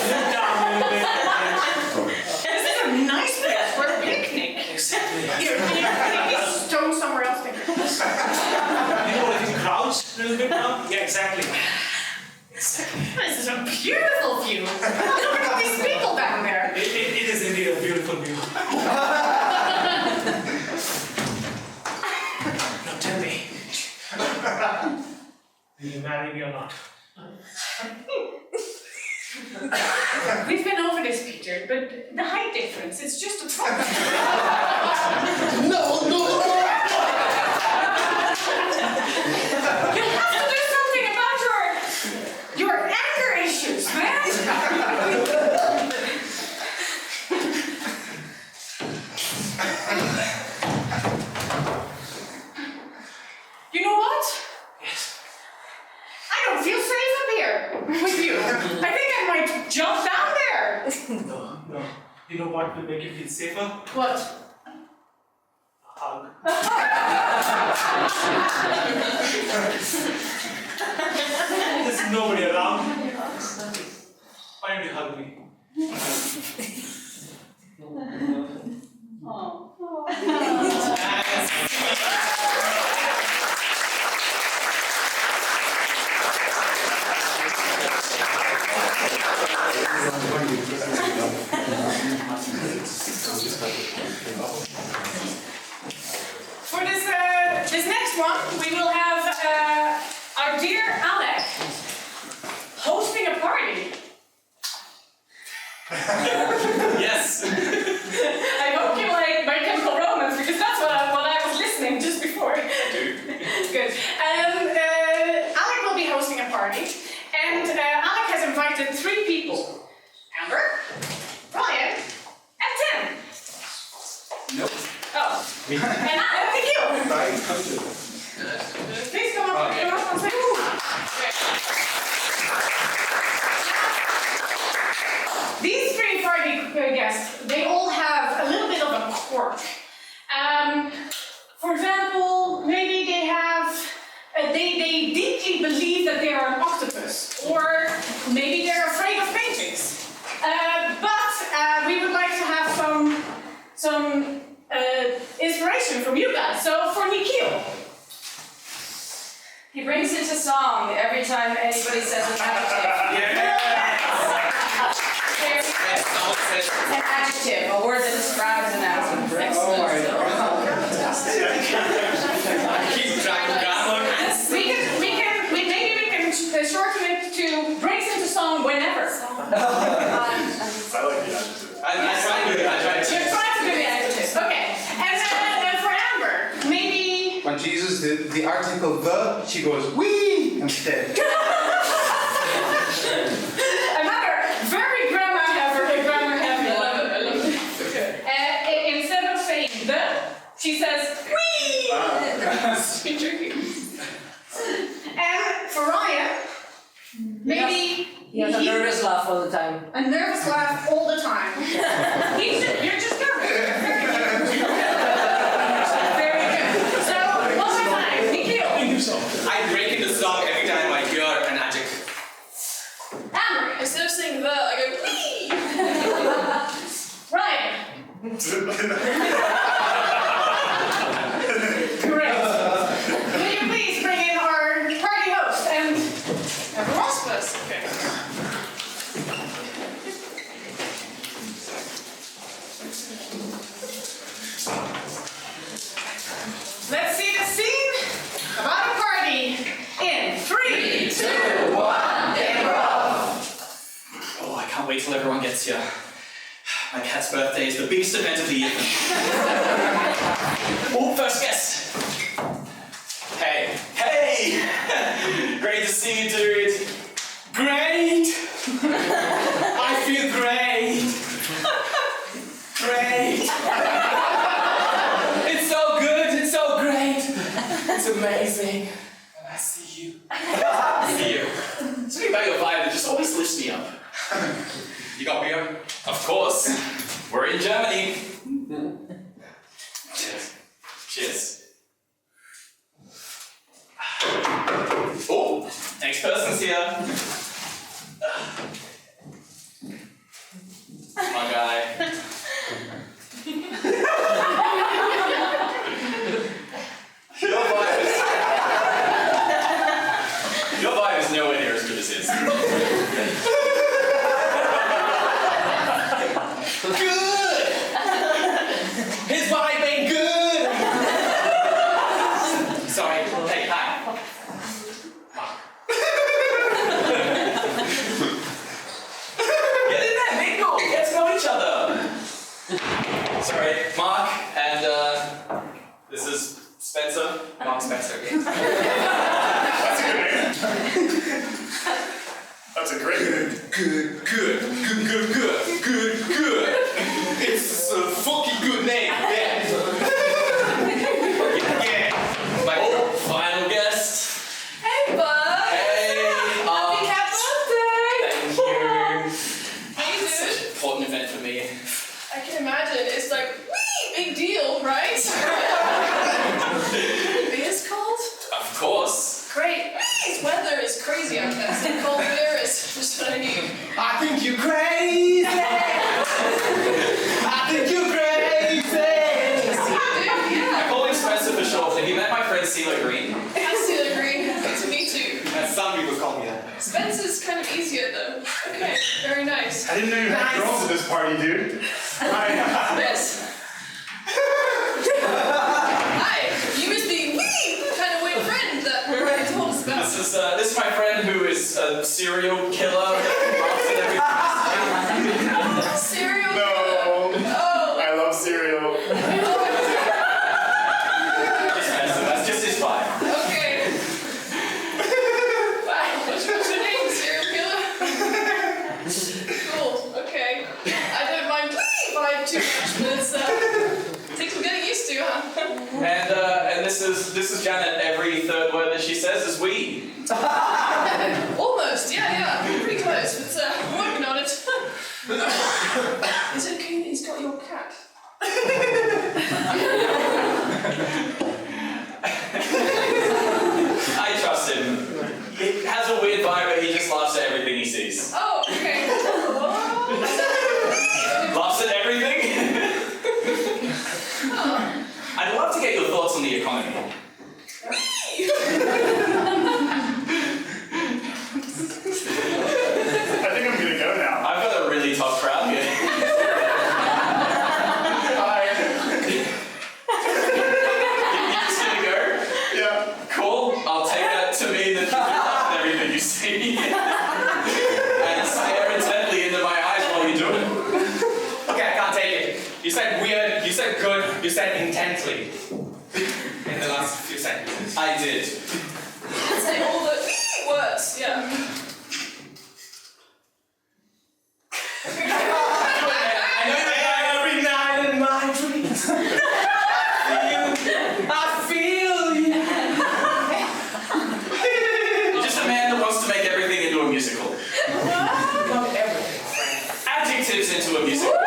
Sit down a little bit. This is a nice place for a picnic. Exactly. Here, can you stone somewhere else? You know what, if you crouch a little bit now? Yeah, exactly. This is a beautiful view. Look at all these people down there. It is indeed a beautiful view. Now tell me, will you marry me or not? We've been over this, Peter, but the height difference, it's just a problem. No! You have to do something about your anger issues, man. You know what? Yes. I don't feel safe up here with you. I think I might jump down there. No. You know what will make you feel safer? What? A hug. There's nobody around. Why don't you hug me? For this next one, we will have our dear Alec hosting a party. Yes! I hope you like My Chemical Romance because that's what I was listening just before. Good. Alec will be hosting a party, and Alec has invited 3 people: Amber, Ryan, and Tim. Nope. Oh. And thank you. Please come up on stage. These 3 party guests, they all have a little bit of a quirk. For example, maybe they have, they deeply believe that they are an octopus, or maybe they're afraid of paintings. But we would like to have some inspiration from you guys. So for Nikhil. He brings into song every time anybody says an adjective. An adjective, a word that describes an adjective. Excellent. Keep track of grammar. Maybe we can shorten it to breaks into song whenever. I like the adjective. I tried to do it. You're trying to do the adjective. Okay. And for Amber, maybe. When she uses the article the, she goes wee instead. Another very grammar heavy. Instead of saying the, she says wee. Sweet tricky. And for Ryan, maybe He has a nervous laugh all the time. a nervous laugh all the time. You're just nervous. Very good. So one more time, Nikhil. I break into song every time I hear an adjective. Amber. Instead of saying the, I go wee. Ryan. Great. Will you please bring in our party host and everyone else? Okay. Let's see the scene about a party in 3, 2, 1, improv. Oh, I can't wait till everyone gets here. My cat's birthday is the biggest event of the year. Oh, first guest. Hey. Hey! Great to see you, dude. Great! I feel great! Great! It's so good, it's so great! It's amazing. And I see you. See you. Something about your vibe that just always lifts me up. You got beer? Of course. We're in Germany. Cheers. Cheers. Oh, next person's here. My guy. Your vibe is nowhere near as good as his. Good! His vibe ain't good! Sorry. Hey, hi. Get in there, mingle. Get to know each other. Sorry, Mark, and this is Spencer. Mark Spencer. That's a good name. That's a great name. Good. It's a fucking good name, yeah. Yeah. My final guest. Hey, bud! Hey, Happy cat birthday! thank you. Hey, Such dude. an important event for me. I can imagine. It's like, wee! Big deal, right? Beer's cold? Of course. Great. This weather is crazy out there. Some cold beer is just what I need. I think you're crazy! I think you're crazy! Dude, I yeah. call him Spencer for short. Have you met my friend Celia Green? I see the green. To me too. And some people call me that. Spencer's kind of easier though. Okay, very nice. I didn't know you had girls at this party, dude. Hi. Yes. Hi. You must be kind of weird friend that Ryan told us about. This is my friend who is a serial killer. Laughs at everything. Cereal. No. Oh. I love cereal. That's just his vibe. Okay. Wow. What's your name? Serial killer? Cool. Okay. I don't mind vibe too much, but it's takes some getting used to, huh? And this is Janet. Every third word that she says is we. Almost. Yeah. Pretty close, but I'm working on it. Is it okay that he's got your cat? I trust him. He has a weird vibe, but he just laughs at everything he sees. Oh, okay. Laughs at everything? I'd love to get your thoughts on the economy. I think I'm gonna go now. I've got a really tough crowd here. Hi. You just gonna go? Yeah. Cool. I'll take that to mean that you laugh at everything you see. And stare intently into my eyes while you do it. Okay, I can't take it. You said weird, you said good, you said intently. In the last few sentences. I did. Let's say all the words, yeah. I know that every night in my dreams. I feel you. You're just a man that wants to make everything into a musical. Not everything, friend. Adjectives into a musical.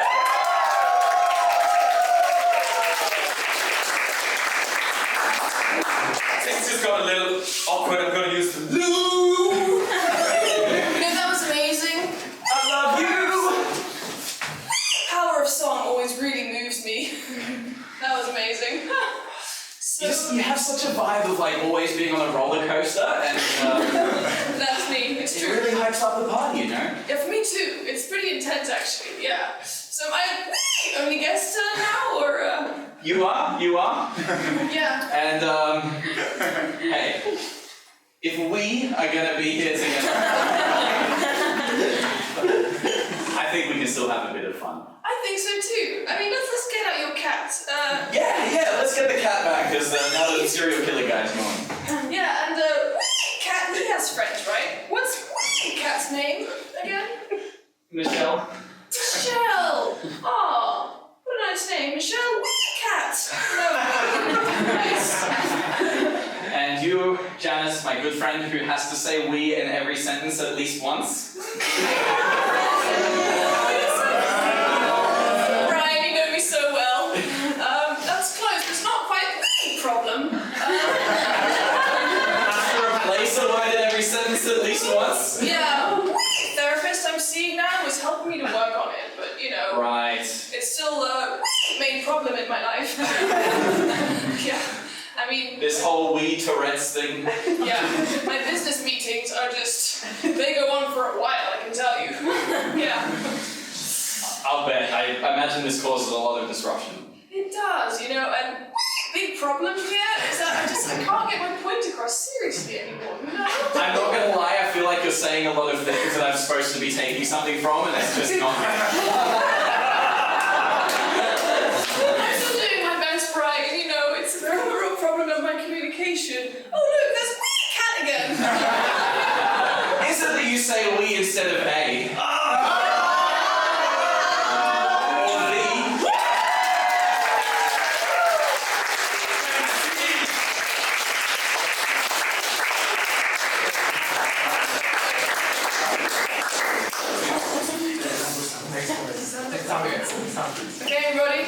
Things just got a little awkward. I'm going to use the loo. That was amazing. I love you. Power of song always really moves me. That was amazing. You have such a vibe of like always being on a roller coaster, and That's me. It's it true. really hypes up the party, you know? Yeah, for me too. It's pretty intense, actually. Yeah. So am I only guest now, or You are. yeah? And hey, if we are gonna be here together, I think we can still have a bit of fun. I I think so too. I mean, let's get out your cat. Yeah, let's get the cat back, because now that the serial killer guy's gone. Yeah, and Wee Cat, he has friends, right? What's Wee Cat's name again? Michelle? Michelle! Oh, what a nice name. Michelle Wee Cat! Nice. And you, Janice, my good friend who has to say we in every sentence at least once. Brian, you know me so well. That's close, but it's not quite the problem. Replace a word in every sentence at least once? Yeah, the therapist I'm seeing now is helping me to work on it, but you know. Right. It's still a main problem in my life. Yeah, I mean. This whole we Tourette's thing. Yeah, my business meetings are just, they go on for a while, I can tell you. Yeah. I'll bet. I imagine this causes a lot of disruption. It does, you know, and big problem here is that I can't get my point across seriously anymore, you know? I'm not gonna lie, I feel like you're saying a lot of things that I'm supposed to be taking something from, and it's just not there. I'm still doing my best, Brian, you know, it's a real problem of my communication. Oh look, there's Wee Cat again! Is it that you say we instead of a? Or the? Okay, everybody,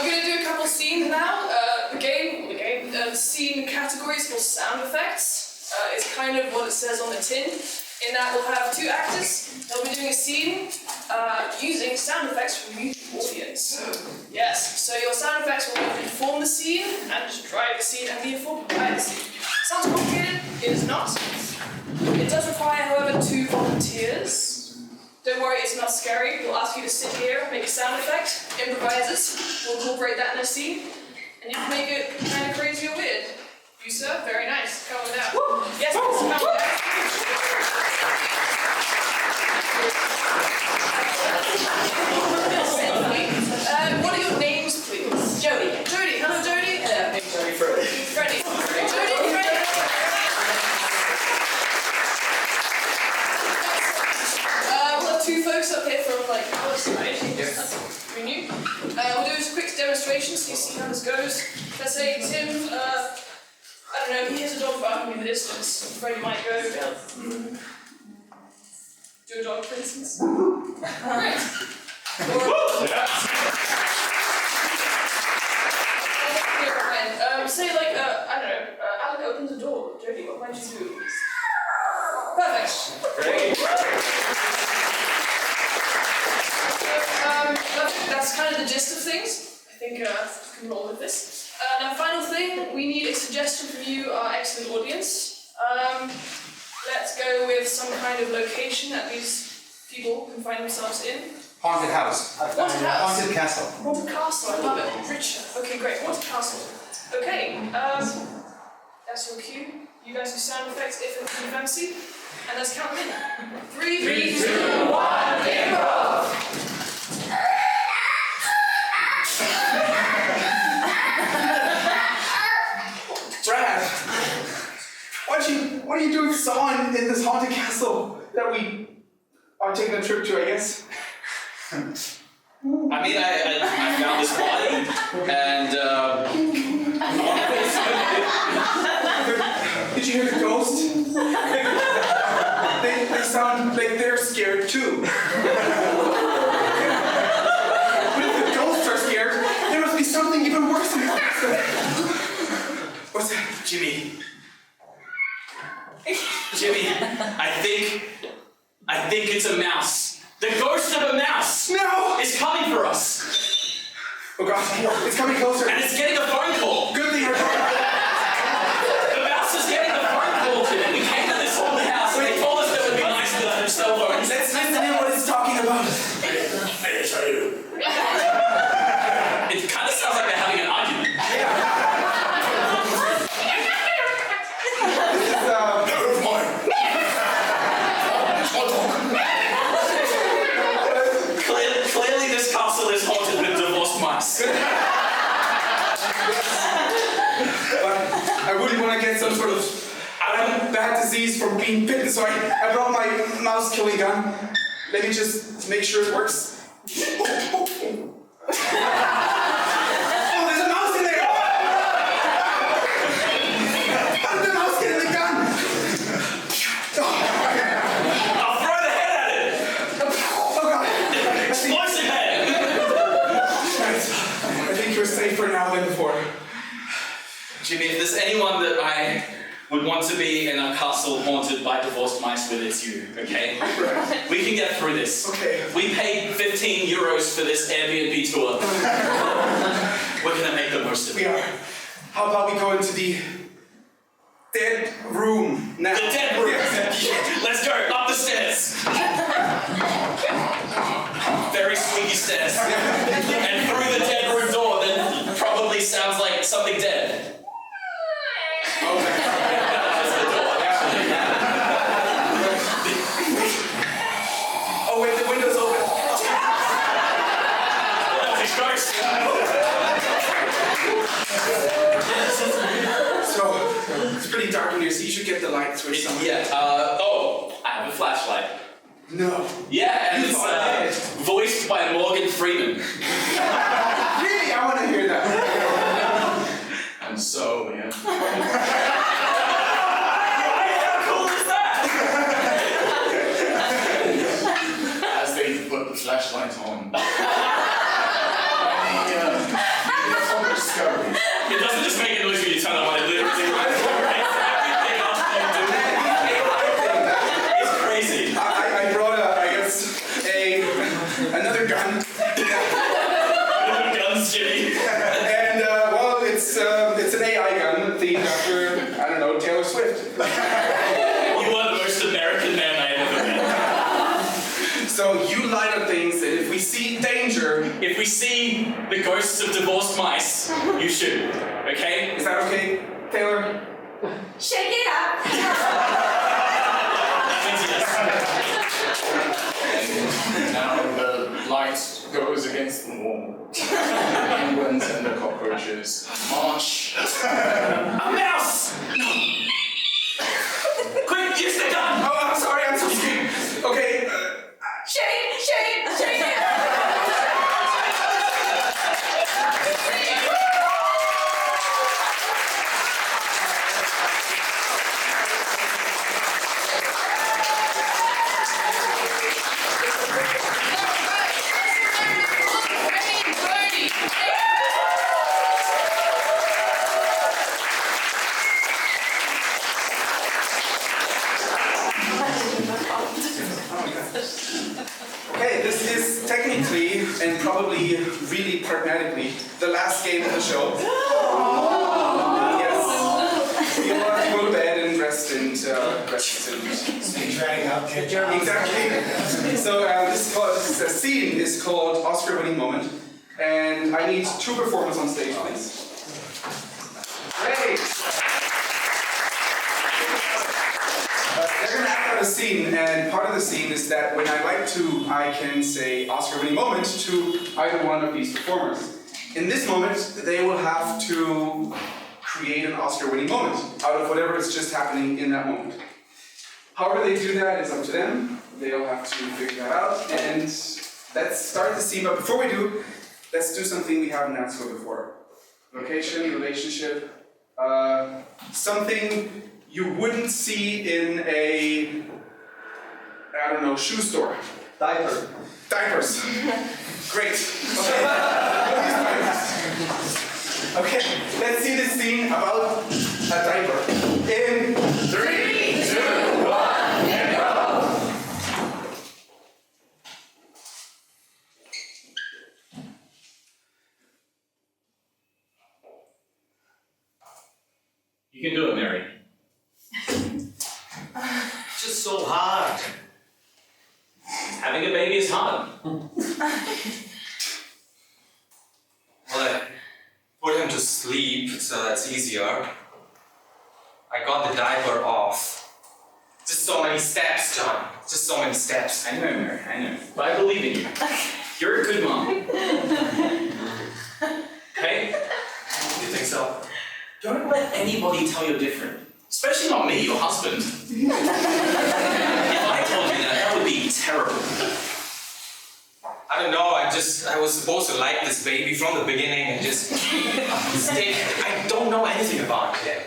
we're going to do a couple scenes now. The scene category is called sound effects. It's kind of what it says on the tin. In that we'll have two actors. They'll be doing a scene using sound effects from you, the audience. Yes, so your sound effects will inform the scene and drive the scene and be informed by the scene. Sounds complicated? It is not. It does require, however, 2 volunteers. Don't worry, it's not scary. We'll ask you to sit here, make a sound effect, improvisers. We'll incorporate that in a scene, and you can make it kind of crazy or weird. You, sir? Very nice. Come on down. Yes, please, come on down. What are your names, please? Jody. Jody. Hello, Jody. Jody Freddie. Freddie. Jody, Freddie. We'll have 2 folks up here from like our side. That's pretty new. We'll do a quick demonstration so you see how this goes. Let's say Tim, I don't know, he hears a dog barking in the distance. Freddie might go, do a dog, for instance. Great. Say like, I don't know, Alec opens the door. Jody, what might you do? Perfect. Great. That's kind of the gist of things. I think we can roll with this. Now, final thing, we need a suggestion from you, our excellent audience. Let's go with some kind of location that these people can find themselves in. Haunted house. Haunted house. Haunted castle. Haunted castle, I love it. Richard. Okay, great. Haunted castle. Okay, that's your cue. You guys do sound effects if it's you fancy. And let's count them in. 3, 2, 1, improv! Brad, what are you doing sawing in this haunted castle that we are taking a trip to, I guess? I mean, I found this body, and Did you hear the ghost? they sound like they're scared too. But if the ghosts are scared, there must be something even worse than that. What's that? Jimmy, I think it's a mouse. The ghost of a mouse. No! Is coming for us. Oh gosh, it's coming closer. And it's getting a phone call. Good thing you're The mouse is getting a phone call to it. We came to this haunted house and they told us that it would be nice to have cell phones. Let's listen in what it's talking about. Hey, show you. It kind of sounds like they're having an argument. Clearly this castle is mouse. But I wouldn't want to get some sort of bad disease from being bitten, so I brought my mouse killing gun. Let me just make sure it works. Oh, there's a mouse in there! How did the mouse get in the gun? I'll throw the head at it! Oh god! Explosive head! Right. I think you're safer now than before. Jimmy, if there's anyone that I would want to be in a castle haunted by divorced mice with, it's you, okay? Right. We can get through this. Okay. We paid 15 euros for this Airbnb tour. We're gonna make the most of it. We are. How about we go into the dead room now? The dead room! Yes. Let's go, up the stairs! Very squeaky stairs. And through the dead room door that probably sounds like something dead. Oh wait, the window's open. So, it's pretty dark in here, so you should get the light switched on. Yeah, I have a flashlight. No. Yeah, and You it's thought it. voiced by Morgan Freeman. Really? I want to hear that. And so, yeah. As they put the flashlight on. It doesn't just make a noise when you turn it on, it literally makes everything else you do. It's crazy. I brought another gun. Guns, Jimmy. And well, it's an AI gun themed after, I don't know, Taylor Swift. You are the most American man I have ever met. So you light up things, and if we see danger, If we see the ghosts of divorced mice, you shoot. Okay? is that okay, Taylor? Shake it up. Now the light goes against the wall. The penguins and the cockroaches march. A mouse! Quick, use the gun! Oh, I'm sorry, I'm so scared. Okay. Shake, shake, shake it. Okay, this is technically and probably really pragmatically the last game of the show. Yes. You all have to go to bed and rest and Stay dragging out the exactly. So this scene is called Oscar-winning moment, and I need 2 performers on stage, please. Great. They're gonna act out a scene, and part of the scene is that when I like to, I can say Oscar-winning moment to either one of these performers. In this moment, they will have to create an Oscar-winning moment out of whatever is just happening in that moment. However they do that is up to them. They'll have to figure that out, and let's start the scene. But before we do, let's do something we haven't asked for before. Location, relationship, something you wouldn't see in a, I don't know, shoe store. diaper. Diapers. Great. Okay. Okay, let's see this scene about a diaper. In 3, 2, 1, improv! You can do it, Mary. Just so hard. Having a baby is hard. Well, I put him to sleep, so that's easier. I got the diaper off. Just so many steps, John. Just so many steps. I know, Mary, I know. But I believe in you. You're a good mom. Don't let anybody tell you different. Especially not me, your husband. If I told you that, that would be terrible. I don't know, I was supposed to like this baby from the beginning and just stay. I don't know anything about him.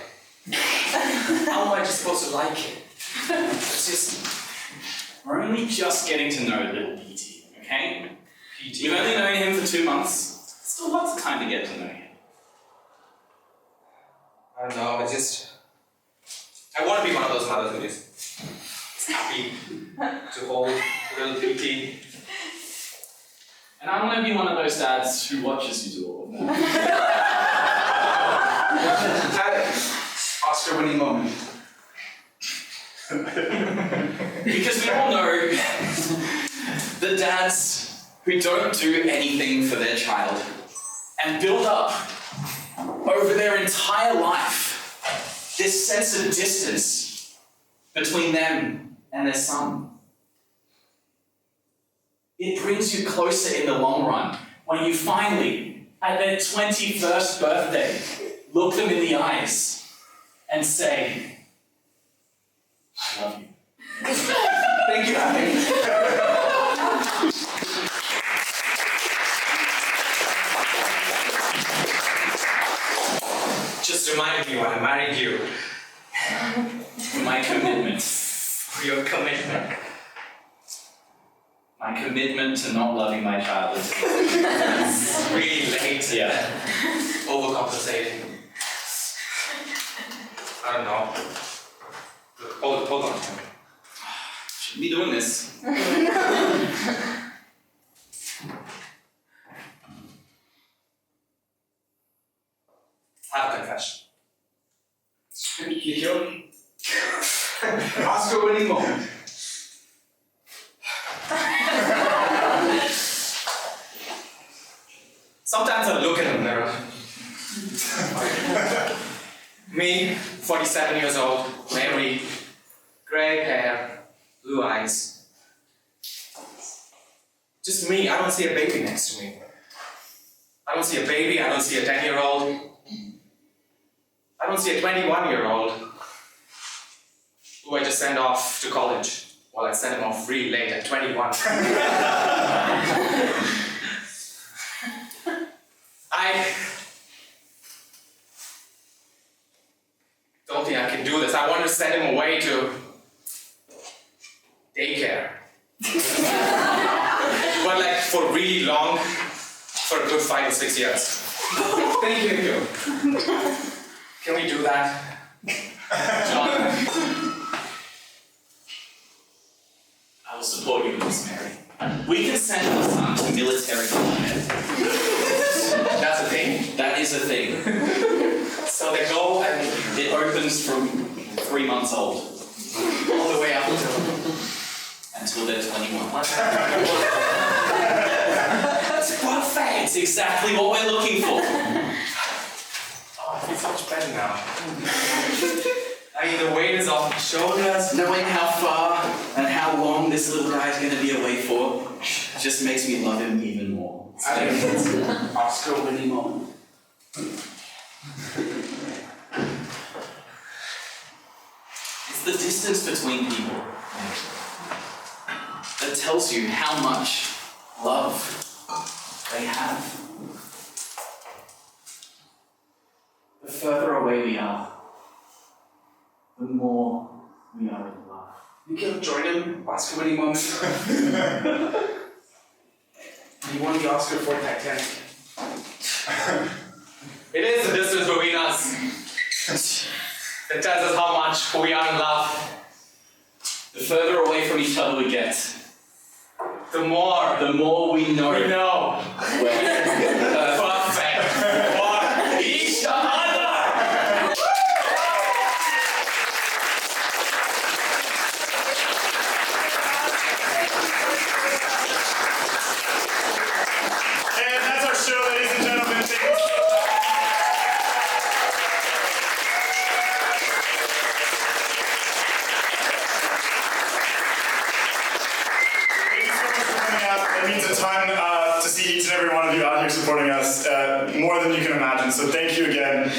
How am I just supposed to like him? It's just. We're only just getting to know little Petey, okay? PG. We've only known him for 2 months. Still lots of time to get to know him. I don't know, I want to be one of those mothers who just is happy to hold little Petey. And I want to be one of those dads who watches you do all of that. Oscar-winning moment. Because we all know the dads who don't do anything for their child and build up over their entire life this sense of distance between them and their son. It brings you closer in the long run when you finally, at their 21st birthday, look them in the eyes and say, I love you. Thank you, Abby. Just reminded me when I married you. My commitment. Your commitment. My commitment to not loving my child is Really late. yeah. Overcompensating. I don't know. Hold on. Shouldn't be doing this. Have a confession. Nikhil. Oscar-winning moment. Sometimes I look in the mirror. Me, 47 years old, married, grey hair, blue eyes. Just me, I don't see a baby next to me. I don't see a baby, I don't see a 10-year-old. I don't see a 21-year-old who I just send off to college. Well, I sent him off really late at 21. I don't think I can do this. I want to send him away to daycare. But like for really long, for a good 5 or 6 years. Thank you. Can we do that? John, I will support you in this, Mary. We can send our son to military deployment. That's a thing? That is a thing. So they go and It opens from 3 months old all the way up until they're 21. That's perfect! It's exactly what we're looking for. Oh, I feel so much better now. I mean, the weight is off my shoulders. Knowing how far and how long this little guy is going to be away for just makes me love him even more. Oscar-winning moment. It's the distance between people that tells you how much love they have. The further away we are, the more we are in love. You can join him. Oscar-winning moment. He won the Oscar for Titanic. It is the distance between us that tells us how much we are in love. The further away from each other we get, The more the more we know. we know. We're Perfect for each other. And that's our show, ladies and gentlemen. Thank you. Thank you so much for coming out. It means a ton to see each and every one of you out here. more than you can imagine. So thank you again.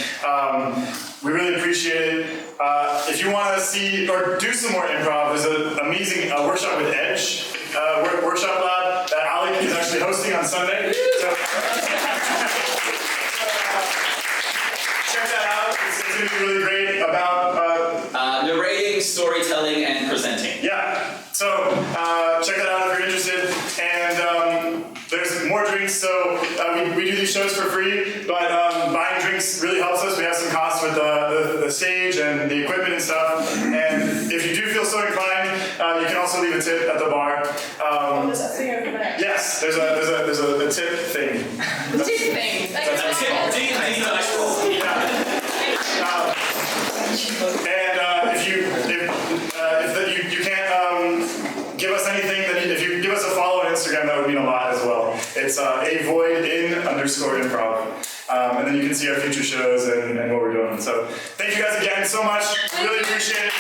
We really appreciate it. If you want to see or do some more improv, there's an amazing workshop with Edge, workshop lab that Alec is actually hosting on Sunday. So, check that out. It's going to be really great about narrating, storytelling, and presenting. yeah. So check that out if you're interested. And there's more drinks. So we do these shows for free, but buying drinks really helps us. We have some costs with the stage and the equipment and stuff. And if you do feel so inclined, you can also leave a tip at the bar. There's that thing over there. Yes, there's a tip thing. The tip thing. That's it. And if you can't give us anything, then if you give us a follow on Instagram, that would mean a lot as well. It's AVoidin_improv. And then you can see our future shows and what we're doing. So thank you guys again so much. Really appreciate it.